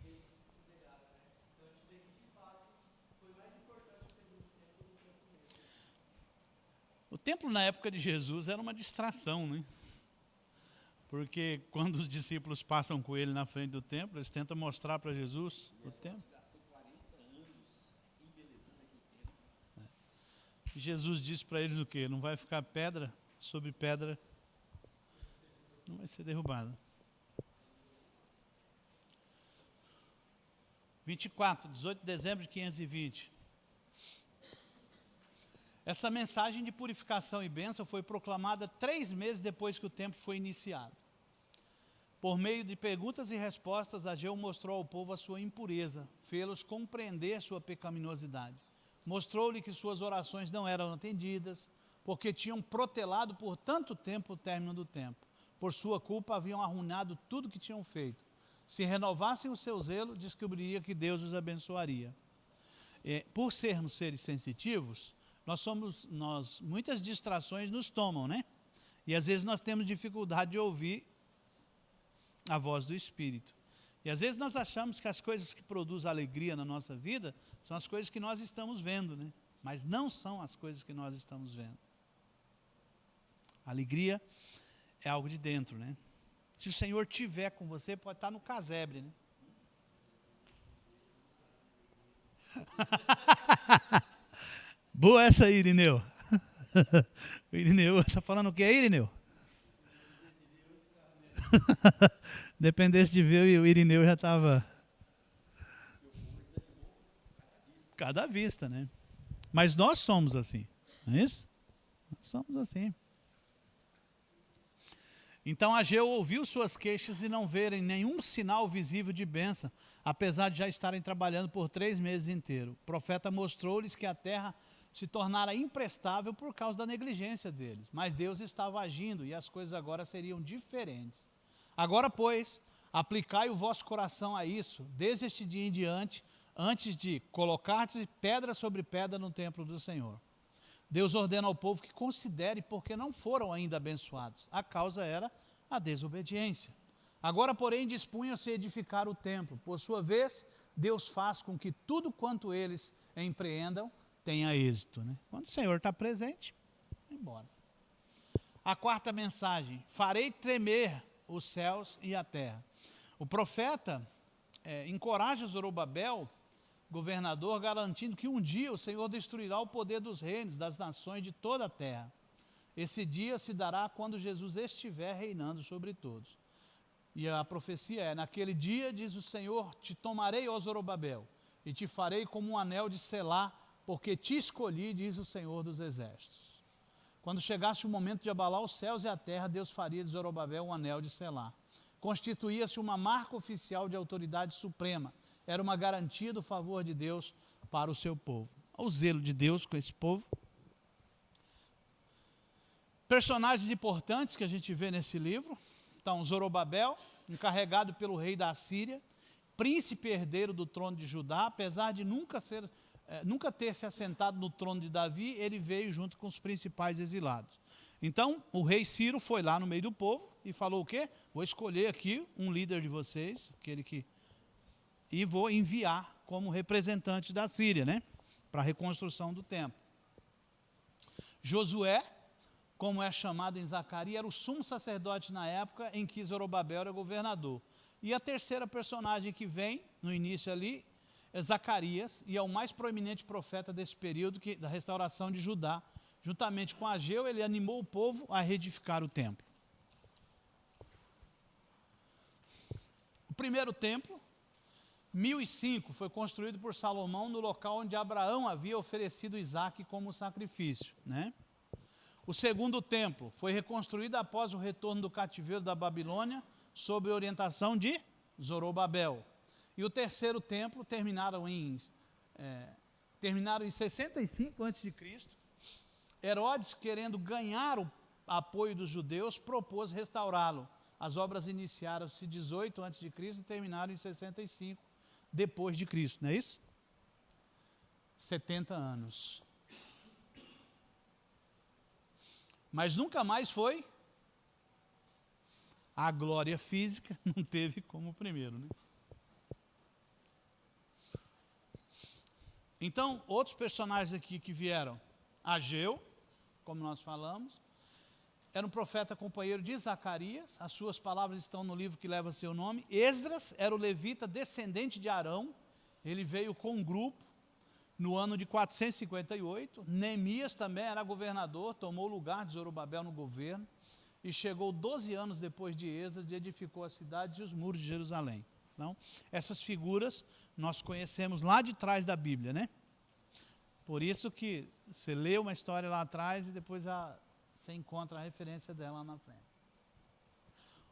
e eles entregaram, né? Então a gente vê que de fato foi mais importante o segundo tempo do que o primeiro. O templo na época de Jesus era uma distração, né? Porque quando os discípulos passam com ele na frente do templo, eles tentam mostrar para Jesus o templo. E Jesus disse para eles o quê? Não vai ficar pedra sobre pedra, não vai ser derrubada. 24, 18 de dezembro de 520. Essa mensagem de purificação e bênção foi proclamada 3 meses depois que o templo foi iniciado. Por meio de perguntas e respostas, Ageu mostrou ao povo a sua impureza, fê-los compreender sua pecaminosidade. Mostrou-lhe que suas orações não eram atendidas, porque tinham protelado por tanto tempo o término do tempo. Por sua culpa haviam arruinado tudo que tinham feito. Se renovassem o seu zelo, descobriria que Deus os abençoaria. Por sermos seres sensitivos, muitas distrações nos tomam, né? E às vezes nós temos dificuldade de ouvir a voz do Espírito. E às vezes nós achamos que as coisas que produzem alegria na nossa vida são as coisas que nós estamos vendo, né? Mas não são as coisas que nós estamos vendo. A alegria é algo de dentro, né? Se o Senhor tiver com você, pode estar no casebre, né? Boa essa aí, Irineu. O Irineu está falando o que aí, Irineu? Dependesse de ver, o Irineu já estava cada vista, né? Mas nós somos assim, não é isso? Nós somos assim. Então Ageu ouviu suas queixas e não verem nenhum sinal visível de bênção, apesar de já estarem trabalhando por 3 meses inteiros. O profeta mostrou-lhes que a terra se tornara imprestável por causa da negligência deles. Mas Deus estava agindo e as coisas agora seriam diferentes. Agora, pois, aplicai o vosso coração a isso, desde este dia em diante, antes de colocar-te pedra sobre pedra no templo do Senhor. Deus ordena ao povo que considere porque não foram ainda abençoados. A causa era a desobediência. Agora, porém, dispunham-se a edificar o templo. Por sua vez, Deus faz com que tudo quanto eles empreendam tenha êxito, né? Quando o Senhor está presente, vai embora. A quarta mensagem: farei tremer os céus e a terra. O profeta encoraja Zorobabel, governador, garantindo que um dia o Senhor destruirá o poder dos reinos, das nações de toda a terra. Esse dia se dará quando Jesus estiver reinando sobre todos. E a profecia é: naquele dia, diz o Senhor, te tomarei, ó Zorobabel, e te farei como um anel de selar, porque te escolhi, diz o Senhor dos Exércitos. Quando chegasse o momento de abalar os céus e a terra, Deus faria de Zorobabel um anel de selar. Constituía-se uma marca oficial de autoridade suprema. Era uma garantia do favor de Deus para o seu povo. O zelo de Deus com esse povo. Personagens importantes que a gente vê nesse livro. Então, Zorobabel, encarregado pelo rei da Síria, príncipe herdeiro do trono de Judá, apesar de nunca ter se assentado no trono de Davi, ele veio junto com os principais exilados. Então, o rei Ciro foi lá no meio do povo e falou o quê? Vou escolher aqui um líder de vocês, e vou enviar como representante da Síria, né? Para a reconstrução do templo. Josué, como é chamado em Zacarias, era o sumo sacerdote na época em que Zorobabel era governador. E a terceira personagem que vem, no início ali, é Zacarias, e é o mais proeminente profeta desse período da restauração de Judá. Juntamente com Ageu, ele animou o povo a reedificar o templo. O primeiro templo, 1005, foi construído por Salomão no local onde Abraão havia oferecido Isaque como sacrifício, né? O segundo templo foi reconstruído após o retorno do cativeiro da Babilônia, sob orientação de Zorobabel. E o terceiro templo terminaram em 65 a.C. Herodes, querendo ganhar o apoio dos judeus, propôs restaurá-lo. As obras iniciaram-se em 18 a.C. e terminaram em 65 depois de Cristo, não é isso? 70 anos. Mas nunca mais foi a glória física, não teve como o primeiro, né? Então, outros personagens aqui que vieram: Ageu, como nós falamos, era um profeta companheiro de Zacarias, as suas palavras estão no livro que leva seu nome. Esdras era o levita descendente de Arão, ele veio com um grupo no ano de 458. Neemias também era governador, tomou o lugar de Zorobabel no governo, e chegou 12 anos depois de Esdras e edificou a cidade e os muros de Jerusalém. Então, essas figuras nós conhecemos lá de trás da Bíblia, né? Por isso que você lê uma história lá atrás e depois você encontra a referência dela lá na frente.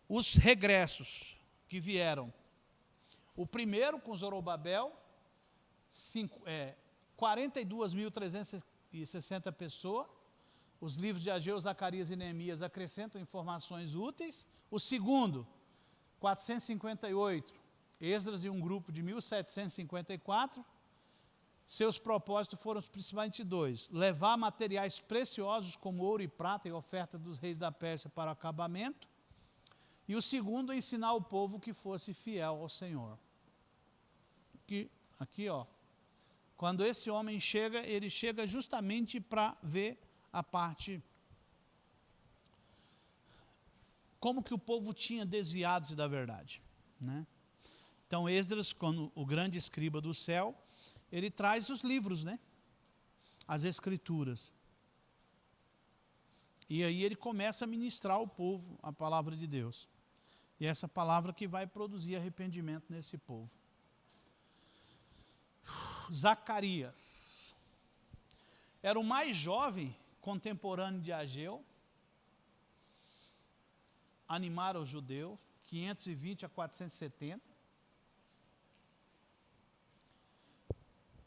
Os regressos que vieram. O primeiro com Zorobabel, 42.360 pessoas. Os livros de Ageu, Zacarias e Neemias acrescentam informações úteis. O segundo, 458, Esdras e um grupo de 1.754. Seus propósitos foram principalmente dois: levar materiais preciosos como ouro e prata e oferta dos reis da Pérsia para o acabamento. E o segundo, ensinar o povo que fosse fiel ao Senhor. Aqui, ó, quando esse homem chega, ele chega justamente para ver a parte, como que o povo tinha desviado-se da verdade, né? Então, Esdras, como o grande escriba do céu, ele traz os livros, né? As escrituras. E aí ele começa a ministrar ao povo a palavra de Deus. E essa palavra que vai produzir arrependimento nesse povo. Zacarias era o mais jovem contemporâneo de Ageu. Animaram os judeus, 520 a 470.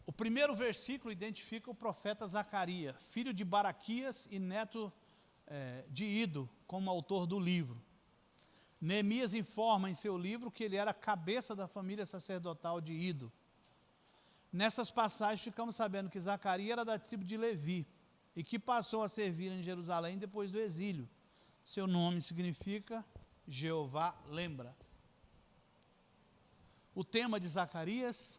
O primeiro versículo identifica o profeta Zacarias, filho de Baraquias e neto de Ido, como autor do livro. Neemias informa em seu livro que ele era a cabeça da família sacerdotal de Ido. Nessas passagens ficamos sabendo que Zacarias era da tribo de Levi e que passou a servir em Jerusalém depois do exílio. Seu nome significa Jeová lembra. O tema de Zacarias: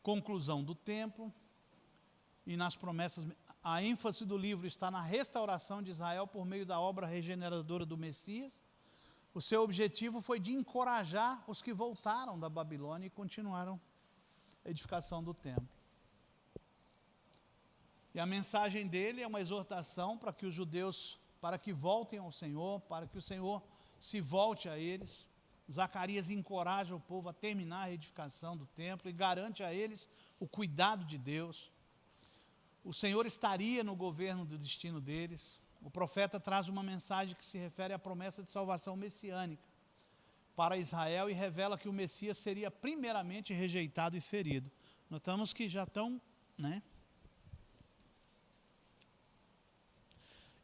conclusão do templo, e nas promessas. A ênfase do livro está na restauração de Israel por meio da obra regeneradora do Messias. O seu objetivo foi de encorajar os que voltaram da Babilônia e continuaram a edificação do templo. E a mensagem dele é uma exortação para que os judeus, para que voltem ao Senhor, para que o Senhor se volte a eles. Zacarias encoraja o povo a terminar a edificação do templo e garante a eles o cuidado de Deus. O Senhor estaria no governo do destino deles. O profeta traz uma mensagem que se refere à promessa de salvação messiânica para Israel e revela que o Messias seria primeiramente rejeitado e ferido. Notamos que já estão, né?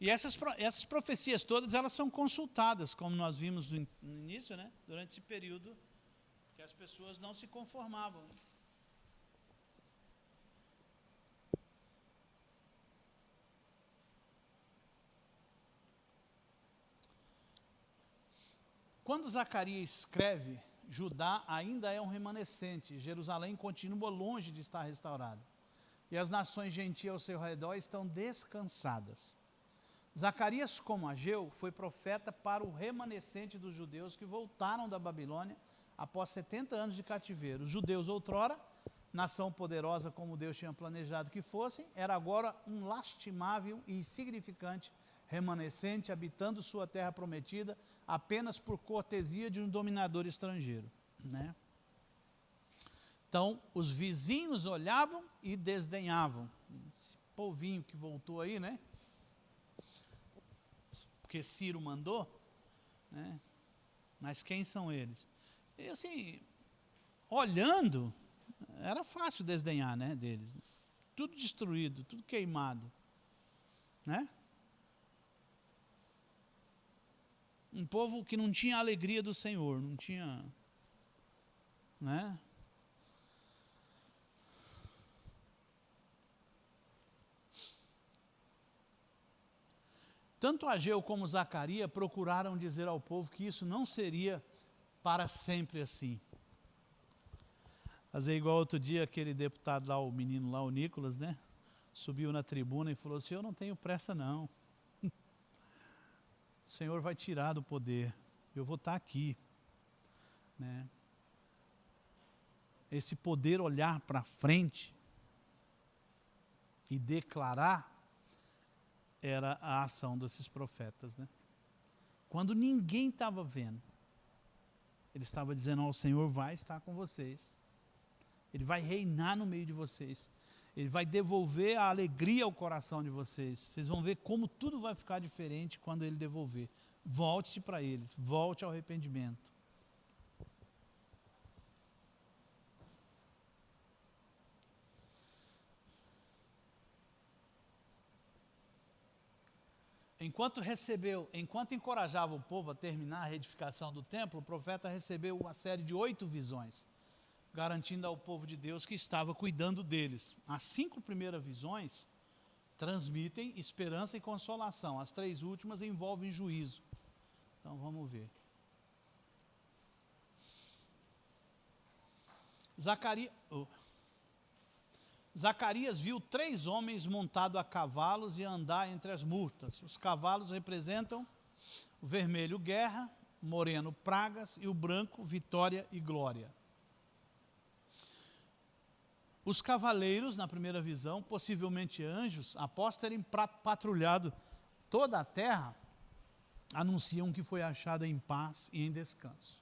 E essas profecias todas, elas são consultadas, como nós vimos no início, né? Durante esse período que as pessoas não se conformavam. Quando Zacarias escreve, Judá ainda é um remanescente, Jerusalém continua longe de estar restaurada, e as nações gentias ao seu redor estão descansadas. Zacarias, como Ageu, foi profeta para o remanescente dos judeus que voltaram da Babilônia após 70 anos de cativeiro. Os judeus outrora, nação poderosa como Deus tinha planejado que fossem, era agora um lastimável e insignificante remanescente, habitando sua terra prometida apenas por cortesia de um dominador estrangeiro, né? Então, os vizinhos olhavam e desdenhavam. Esse povinho que voltou aí, né? Porque Ciro mandou, né? Mas quem são eles? E assim, olhando, era fácil desdenhar, né, deles. Né? Tudo destruído, tudo queimado, né? Um povo que não tinha a alegria do Senhor, não tinha, né? Tanto Ageu como Zacarias procuraram dizer ao povo que isso não seria para sempre assim. Fazer igual outro dia, aquele deputado lá, o menino lá, o Nicolas, né? Subiu na tribuna e falou assim, eu não tenho pressa não. O Senhor vai tirar do poder, eu vou estar aqui, né? Esse poder olhar para frente e declarar era a ação desses profetas, né? Quando ninguém estava vendo, ele estava dizendo, o Senhor vai estar com vocês, Ele vai reinar no meio de vocês, Ele vai devolver a alegria ao coração de vocês. Vocês vão ver como tudo vai ficar diferente quando Ele devolver. Volte-se para eles, volte ao arrependimento. Enquanto encorajava o povo a terminar a reedificação do templo, o profeta recebeu uma série de 8 visões, garantindo ao povo de Deus que estava cuidando deles. As 5 primeiras visões transmitem esperança e consolação. As 3 últimas envolvem juízo. Então vamos ver. Zacarias viu 3 homens montados a cavalos e andar entre as murtas. Os cavalos representam o vermelho guerra, o moreno pragas e o branco vitória e glória. Os cavaleiros, na primeira visão, possivelmente anjos, após terem patrulhado toda a terra, anunciam que foi achada em paz e em descanso.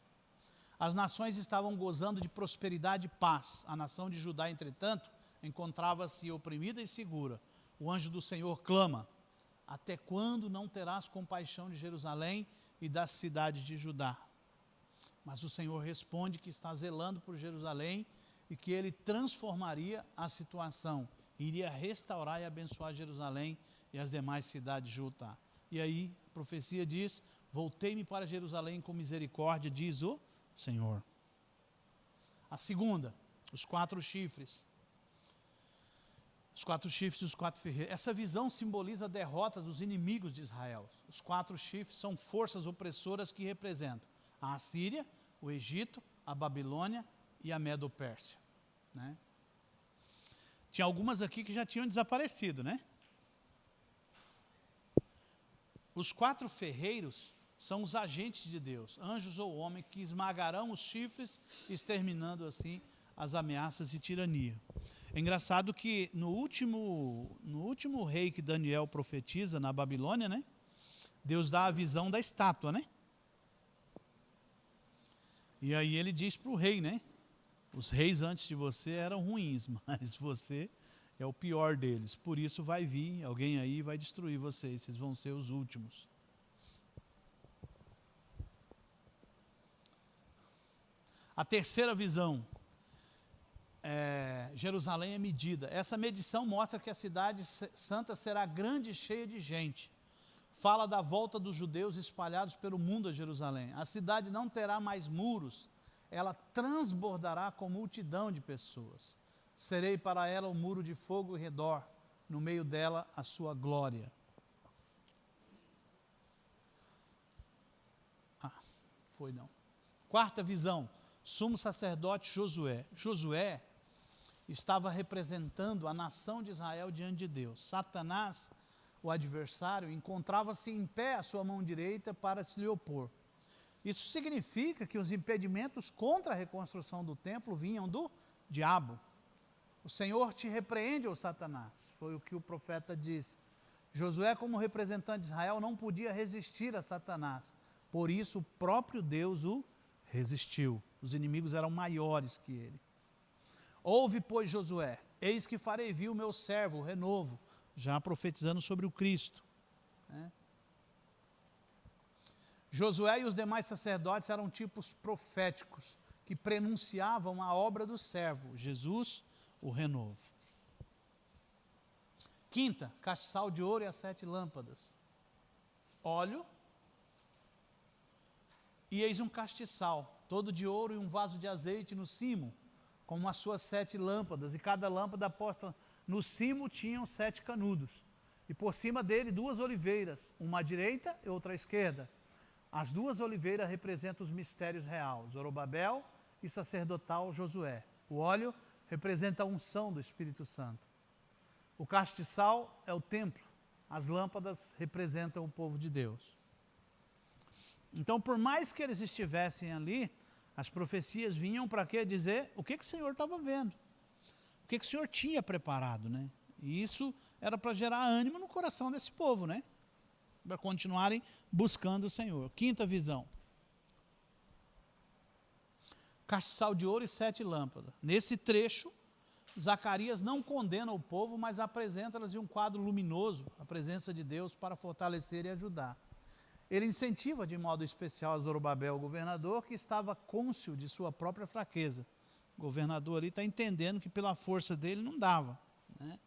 As nações estavam gozando de prosperidade e paz. A nação de Judá, entretanto, encontrava-se oprimida e segura. O anjo do Senhor clama, até quando não terás compaixão de Jerusalém e das cidades de Judá? Mas o Senhor responde que está zelando por Jerusalém e que Ele transformaria a situação, iria restaurar e abençoar Jerusalém e as demais cidades de Judá. E aí a profecia diz, voltei-me para Jerusalém com misericórdia, diz o Senhor. A segunda, os 4 chifres. Os 4 chifres e os 4 ferreiros. Essa visão simboliza a derrota dos inimigos de Israel. Os 4 chifres são forças opressoras que representam a Assíria, o Egito, a Babilônia e a Medo-Pérsia, né? Tinha algumas aqui que já tinham desaparecido, né? Os 4 ferreiros são os agentes de Deus, anjos ou homens, que esmagarão os chifres, exterminando assim as ameaças e tirania. É engraçado que no último rei que Daniel profetiza na Babilônia, né? Deus dá a visão da estátua, né? E aí ele diz para o rei, né? Os reis antes de você eram ruins, mas você é o pior deles. Por isso vai vir alguém aí e vai destruir vocês. Vocês vão ser os últimos. A terceira visão. Jerusalém é medida. Essa medição mostra que a cidade santa será grande e cheia de gente. Fala da volta dos judeus espalhados pelo mundo a Jerusalém. A cidade não terá mais muros, ela transbordará com multidão de pessoas. Serei para ela um muro de fogo em redor, no meio dela a sua glória. Foi não. Quarta visão, sumo sacerdote Josué. Josué estava representando a nação de Israel diante de Deus. Satanás, o adversário, encontrava-se em pé à sua mão direita para se lhe opor. Isso significa que os impedimentos contra a reconstrução do templo vinham do diabo. O Senhor te repreende, ó Satanás, foi o que o profeta disse. Josué, como representante de Israel, não podia resistir a Satanás. Por isso, o próprio Deus o resistiu. Os inimigos eram maiores que ele. Ouve, pois, Josué, eis que farei vir o meu servo, o renovo, já profetizando sobre o Cristo. Josué e os demais sacerdotes eram tipos proféticos, que prenunciavam a obra do servo, Jesus, o renovo. Quinta, castiçal de ouro e as 7 lâmpadas. Óleo, e eis um castiçal, todo de ouro e um vaso de azeite no cimo, com as suas 7 lâmpadas, e cada lâmpada posta no cimo tinham 7 canudos, e por cima dele 2 oliveiras, uma à direita e outra à esquerda. As 2 oliveiras representam os mistérios reais, Zorobabel e sacerdotal Josué. O óleo representa a unção do Espírito Santo. O castiçal é o templo, as lâmpadas representam o povo de Deus. Então, por mais que eles estivessem ali, as profecias vinham para quê? Dizer o que o Senhor estava vendo, o que o Senhor tinha preparado, né? E isso era para gerar ânimo no coração desse povo, né? Para continuarem buscando o Senhor. Quinta visão. Castiçal de ouro e 7 lâmpadas. Nesse trecho, Zacarias não condena o povo, mas apresenta-las em um quadro luminoso, a presença de Deus para fortalecer e ajudar. Ele incentiva de modo especial a Zorobabel, o governador, que estava cônscio de sua própria fraqueza. O governador ali está entendendo que pela força dele não dava, né?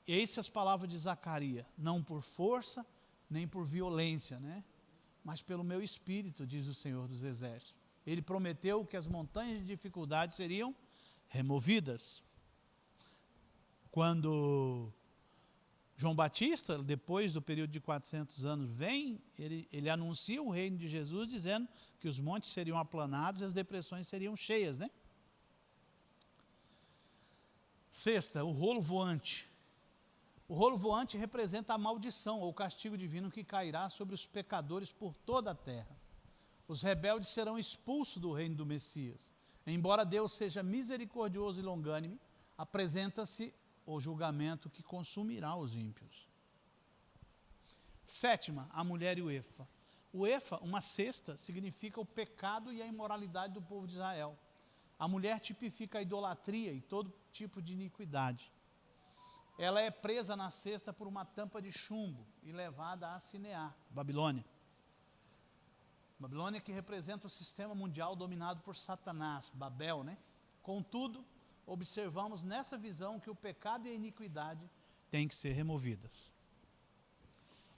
Eis as palavras de Zacarias, não por força, nem por violência, né? Mas pelo meu espírito, diz o Senhor dos Exércitos. Ele prometeu que as montanhas de dificuldade seriam removidas. Quando João Batista, depois do período de 400 anos, vem, ele anuncia o reino de Jesus, dizendo que os montes seriam aplanados e as depressões seriam cheias, né? Sexta, o rolo voante. O rolo voante representa a maldição ou castigo divino que cairá sobre os pecadores por toda a terra. Os rebeldes serão expulsos do reino do Messias. Embora Deus seja misericordioso e longânime, apresenta-se o julgamento que consumirá os ímpios. Sétima, a mulher e o efa. O efa, uma cesta, significa o pecado e a imoralidade do povo de Israel. A mulher tipifica a idolatria e todo tipo de iniquidade. Ela é presa na cesta por uma tampa de chumbo e levada a Sinear, Babilônia. Babilônia que representa o sistema mundial dominado por Satanás, Babel, né? Contudo, observamos nessa visão que o pecado e a iniquidade têm que ser removidas.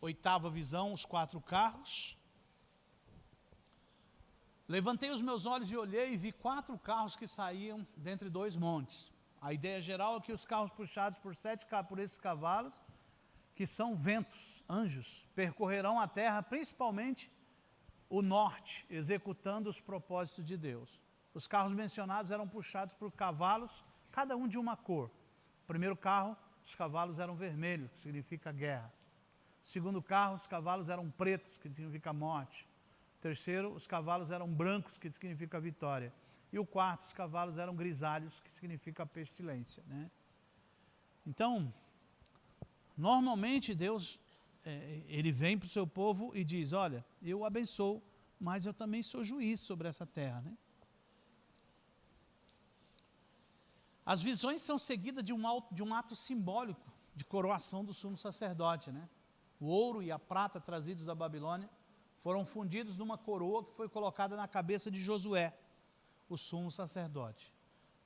Oitava visão, os 4 carros. Levantei os meus olhos e olhei e vi 4 carros que saíam dentre 2 montes. A ideia geral é que os carros puxados por esses cavalos, que são ventos, anjos, percorrerão a terra, principalmente o norte, executando os propósitos de Deus. Os carros mencionados eram puxados por cavalos, cada um de uma cor. O primeiro carro, os cavalos eram vermelhos, que significa guerra. O segundo carro, os cavalos eram pretos, que significa morte. O terceiro, os cavalos eram brancos, que significa vitória. E o quarto, os cavalos eram grisalhos, que significa pestilência, né? Então, normalmente Deus, ele vem para o seu povo e diz, olha, eu abençoo mas eu também sou juiz sobre essa terra, né? As visões são seguidas de um ato simbólico de coroação do sumo sacerdote, né? O ouro e a prata trazidos da Babilônia foram fundidos numa coroa que foi colocada na cabeça de Josué, o sumo sacerdote.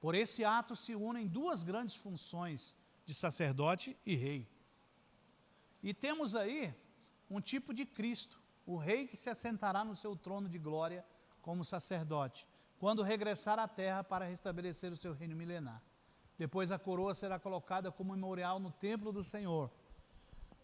Por esse ato se unem duas grandes funções de sacerdote e rei. E temos aí um tipo de Cristo, o rei que se assentará no seu trono de glória como sacerdote, quando regressar à terra para restabelecer o seu reino milenar. Depois a coroa será colocada como memorial no templo do Senhor.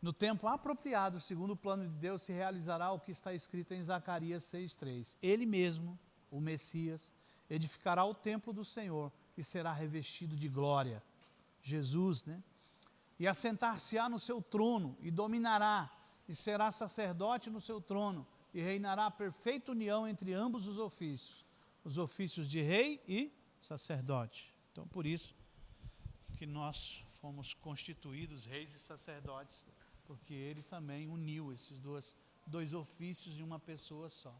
No tempo apropriado, segundo o plano de Deus, se realizará o que está escrito em Zacarias 6,3. Ele mesmo, o Messias, edificará o templo do Senhor e será revestido de glória. Jesus, né? E assentar-se-á no seu trono e dominará, e será sacerdote no seu trono, e reinará a perfeita união entre ambos os ofícios de rei e sacerdote. Então, por isso que nós fomos constituídos reis e sacerdotes, porque ele também uniu esses dois ofícios em uma pessoa só.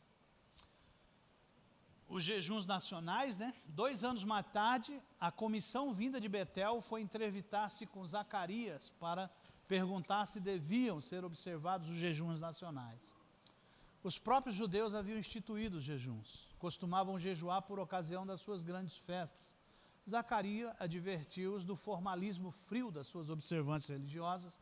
Os jejuns nacionais, né? 2 anos mais tarde, a comissão vinda de Betel foi entrevistar-se com Zacarias para perguntar se deviam ser observados os jejuns nacionais. Os próprios judeus haviam instituído os jejuns, costumavam jejuar por ocasião das suas grandes festas. Zacarias advertiu-os do formalismo frio das suas observâncias religiosas,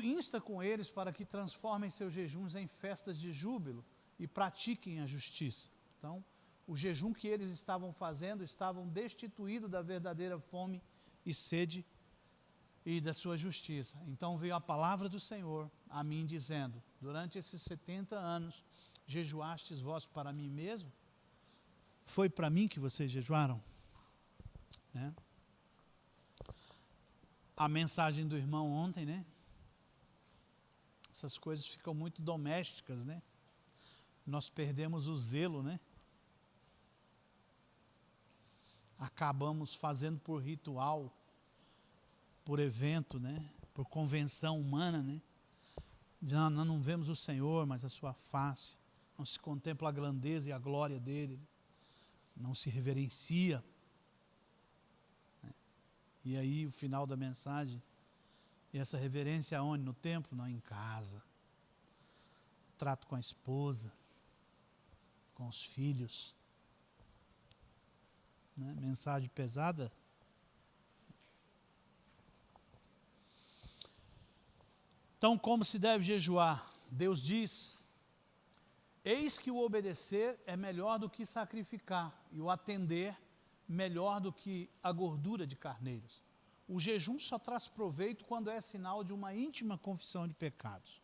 insta com eles para que transformem seus jejuns em festas de júbilo e pratiquem a justiça. Então, o jejum que eles estavam fazendo, estavam destituídos da verdadeira fome e sede e da sua justiça. Então veio a palavra do Senhor a mim dizendo: durante esses 70 anos, jejuastes vós para mim mesmo? Foi para mim que vocês jejuaram? Né? A mensagem do irmão ontem, né? Essas coisas ficam muito domésticas, né? Nós perdemos o zelo, né? Acabamos fazendo por ritual, por evento, né? Por convenção humana, né? Já não vemos o Senhor, mas a sua face. Não se contempla a grandeza e a glória dele. Não se reverencia. E aí o final da mensagem, e essa reverência aonde? No templo? Não, em casa. Trato com a esposa, com os filhos. Né? Mensagem pesada. Então, como se deve jejuar? Deus diz: eis que o obedecer é melhor do que sacrificar, e o atender melhor do que a gordura de carneiros. O jejum só traz proveito quando é sinal de uma íntima confissão de pecados.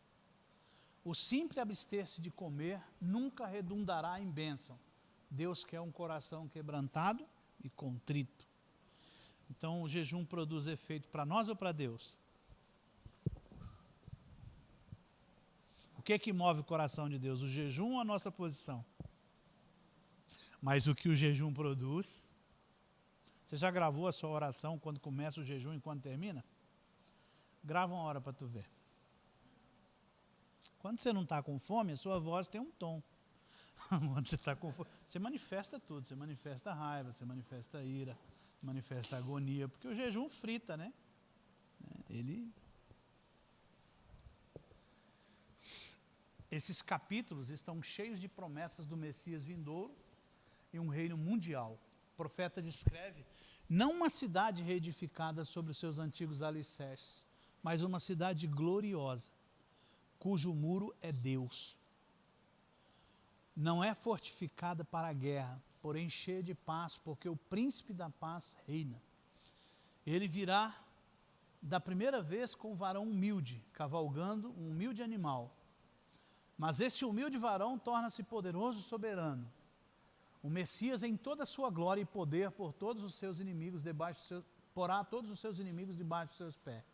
O simples abster-se de comer nunca redundará em bênção. Deus quer um coração quebrantado e contrito. Então o jejum produz efeito para nós ou para Deus? O que é que move o coração de Deus? O jejum ou a nossa posição? Mas o que o jejum produz... Você já gravou a sua oração quando começa o jejum e quando termina? Grava uma hora para tu ver. Quando você não está com fome, a sua voz tem um tom. Quando você está com fome, você manifesta tudo. Você manifesta raiva, você manifesta ira, manifesta agonia, porque o jejum frita, né? Esses capítulos estão cheios de promessas do Messias vindouro e um reino mundial. O profeta descreve não uma cidade reedificada sobre os seus antigos alicerces, mas uma cidade gloriosa, cujo muro é Deus. Não é fortificada para a guerra, porém cheia de paz, porque o príncipe da paz reina. Ele virá da primeira vez com um varão humilde, cavalgando um humilde animal. Mas esse humilde varão torna-se poderoso e soberano. O Messias, em toda a sua glória e poder, porá todos os seus inimigos debaixo dos seus pés.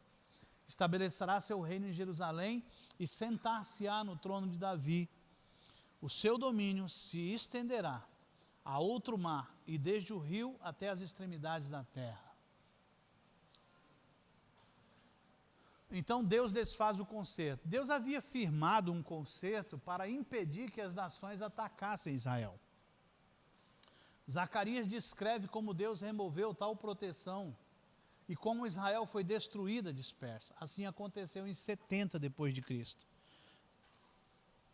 Estabelecerá seu reino em Jerusalém e sentar-se-á no trono de Davi. O seu domínio se estenderá a outro mar e desde o rio até as extremidades da terra. Então Deus desfaz o concerto. Deus havia firmado um concerto para impedir que as nações atacassem Israel. Zacarias descreve como Deus removeu tal proteção e como Israel foi destruída, dispersa. Assim aconteceu em 70 depois de Cristo.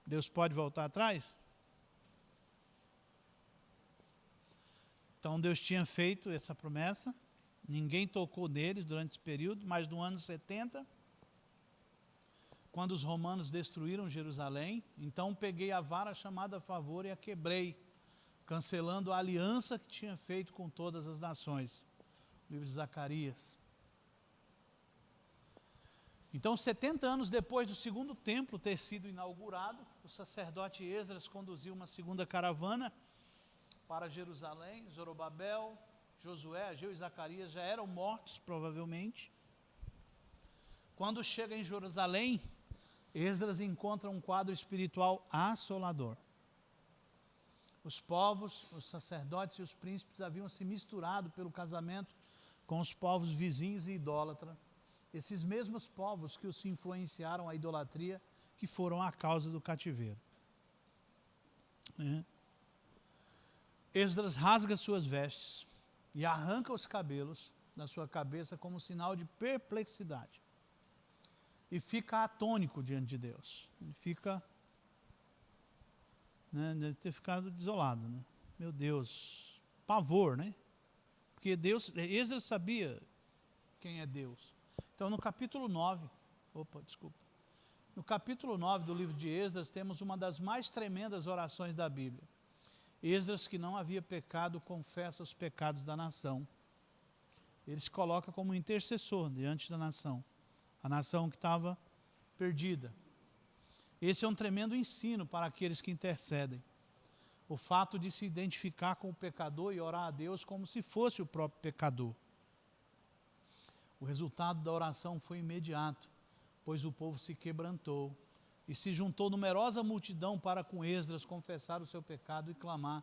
Deus pode voltar atrás? Então Deus tinha feito essa promessa, ninguém tocou neles durante esse período, mas no ano 70, quando os romanos destruíram Jerusalém, então peguei a vara chamada a favor e a quebrei, cancelando a aliança que tinha feito com todas as nações. Livro de Zacarias. Então, 70 anos depois do segundo templo ter sido inaugurado, o sacerdote Esdras conduziu uma segunda caravana para Jerusalém. Zorobabel, Josué, Ageu e Zacarias já eram mortos, provavelmente. Quando chega em Jerusalém, Esdras encontra um quadro espiritual assolador. Os povos, os sacerdotes e os príncipes haviam se misturado pelo casamento com os povos vizinhos e idólatras. Esses mesmos povos que os influenciaram à idolatria, que foram a causa do cativeiro. Esdras rasga suas vestes e arranca os cabelos da sua cabeça como sinal de perplexidade. E fica atônico diante de Deus. Ele fica, deve ter ficado desolado. Né? Meu Deus, pavor, né? Porque Esdras sabia quem é Deus. Então no capítulo 9, no capítulo 9 do livro de Esdras temos uma das mais tremendas orações da Bíblia. Esdras, que não havia pecado, confessa os pecados da nação. Ele se coloca como intercessor diante da nação. A nação que estava perdida. Esse é um tremendo ensino para aqueles que intercedem. O fato de se identificar com o pecador e orar a Deus como se fosse o próprio pecador. O resultado da oração foi imediato, pois o povo se quebrantou e se juntou numerosa multidão para com Esdras confessar o seu pecado e clamar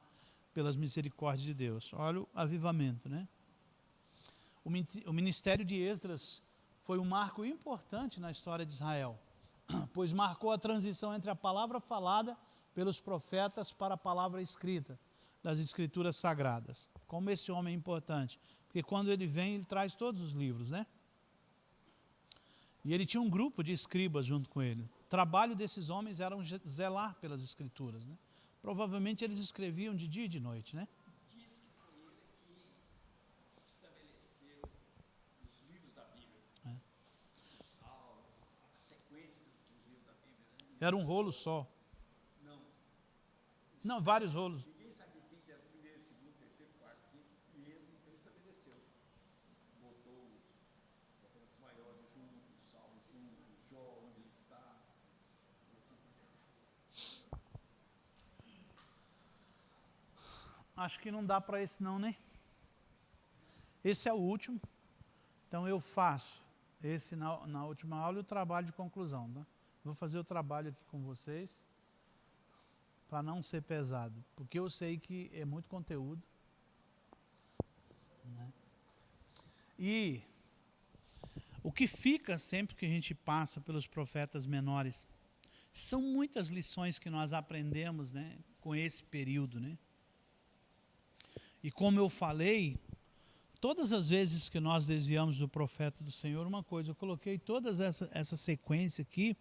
pelas misericórdias de Deus. Olha o avivamento, né? O ministério de Esdras foi um marco importante na história de Israel, pois marcou a transição entre a palavra falada pelos profetas para a palavra escrita das escrituras sagradas. Como esse homem é importante, porque quando ele vem, ele traz todos os livros, né? E ele tinha um grupo de escribas junto com ele. O trabalho desses homens era zelar pelas escrituras, né? Provavelmente eles escreviam de dia e de noite, né? Diz que foi ele que estabeleceu os livros da Bíblia. Os salmos, a sequência dos livros da Bíblia. Né? Era um rolo só. Não, vários rolos. Ninguém sabia quem que era o primeiro, segundo, terceiro, quarto, quinto. E eles então estabeleceu. Botou os profetas maiores juntos, os salmos juntos, Jó, onde ele está. Acho que não dá para esse não, né? Esse é o último. Então eu faço esse na última aula e o trabalho de conclusão. Tá? Vou fazer o trabalho aqui com vocês, para não ser pesado, porque eu sei que é muito conteúdo. Né? E o que fica sempre que a gente passa pelos profetas menores, são muitas lições que nós aprendemos, né, com esse período. Né? E como eu falei, todas as vezes que nós desviamos do profeta do Senhor, uma coisa, eu coloquei toda essa sequência aqui,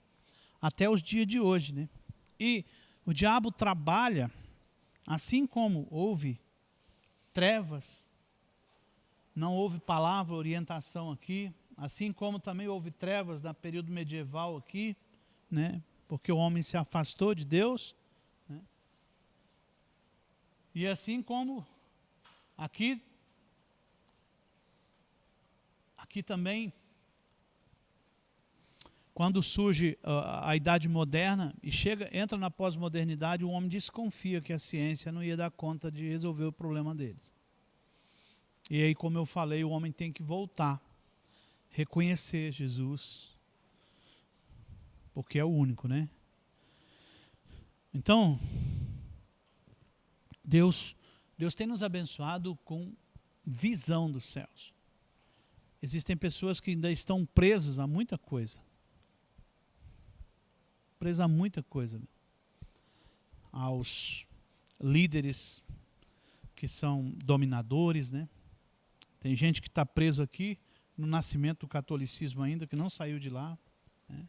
até os dias de hoje. Né? E o diabo trabalha, assim como houve trevas, não houve palavra, orientação aqui, assim como também houve trevas no período medieval aqui, né? Porque o homem se afastou de Deus. Né? E assim como aqui também, quando surge a Idade Moderna e entra na pós-modernidade, o homem desconfia que a ciência não ia dar conta de resolver o problema deles. E aí, como eu falei, o homem tem que voltar, reconhecer Jesus, porque é o único, né? Então, Deus tem nos abençoado com visão dos céus. Existem pessoas que ainda estão presas a muita coisa. Presas a muita coisa. Aos líderes que são dominadores, né? Tem gente que está preso aqui no nascimento do catolicismo ainda, que não saiu de lá, né?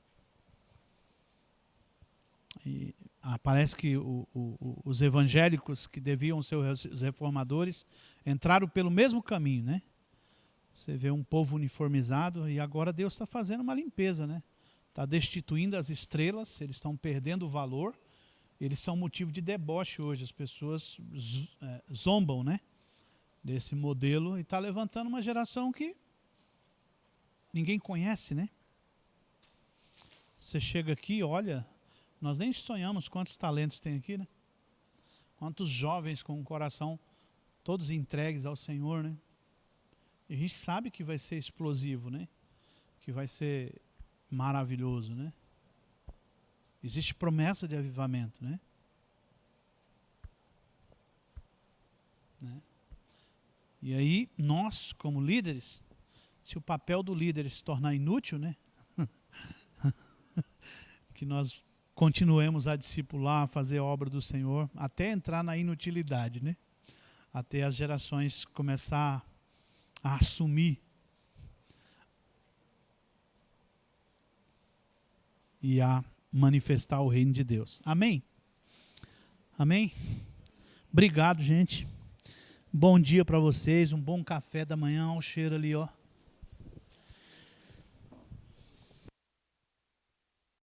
E parece que os evangélicos que deviam ser os reformadores entraram pelo mesmo caminho, né? Você vê um povo uniformizado e agora Deus está fazendo uma limpeza, né? Está destituindo as estrelas, eles estão perdendo o valor, eles são motivo de deboche hoje, as pessoas zombam, né? Desse modelo, e está levantando uma geração que ninguém conhece, né? Você chega aqui, olha, nós nem sonhamos quantos talentos tem aqui, né? Quantos jovens com o coração todos entregues ao Senhor, né? E a gente sabe que vai ser explosivo, né? Que vai ser maravilhoso, né? Existe promessa de avivamento, né? E aí, nós, como líderes, se o papel do líder se tornar inútil, né? Que nós continuemos a discipular, a fazer a obra do Senhor, até entrar na inutilidade, né? Até as gerações começar a assumir e a manifestar o reino de Deus. Amém? Amém? Obrigado, gente. Bom dia para vocês, um bom café da manhã, olha o cheiro ali, ó.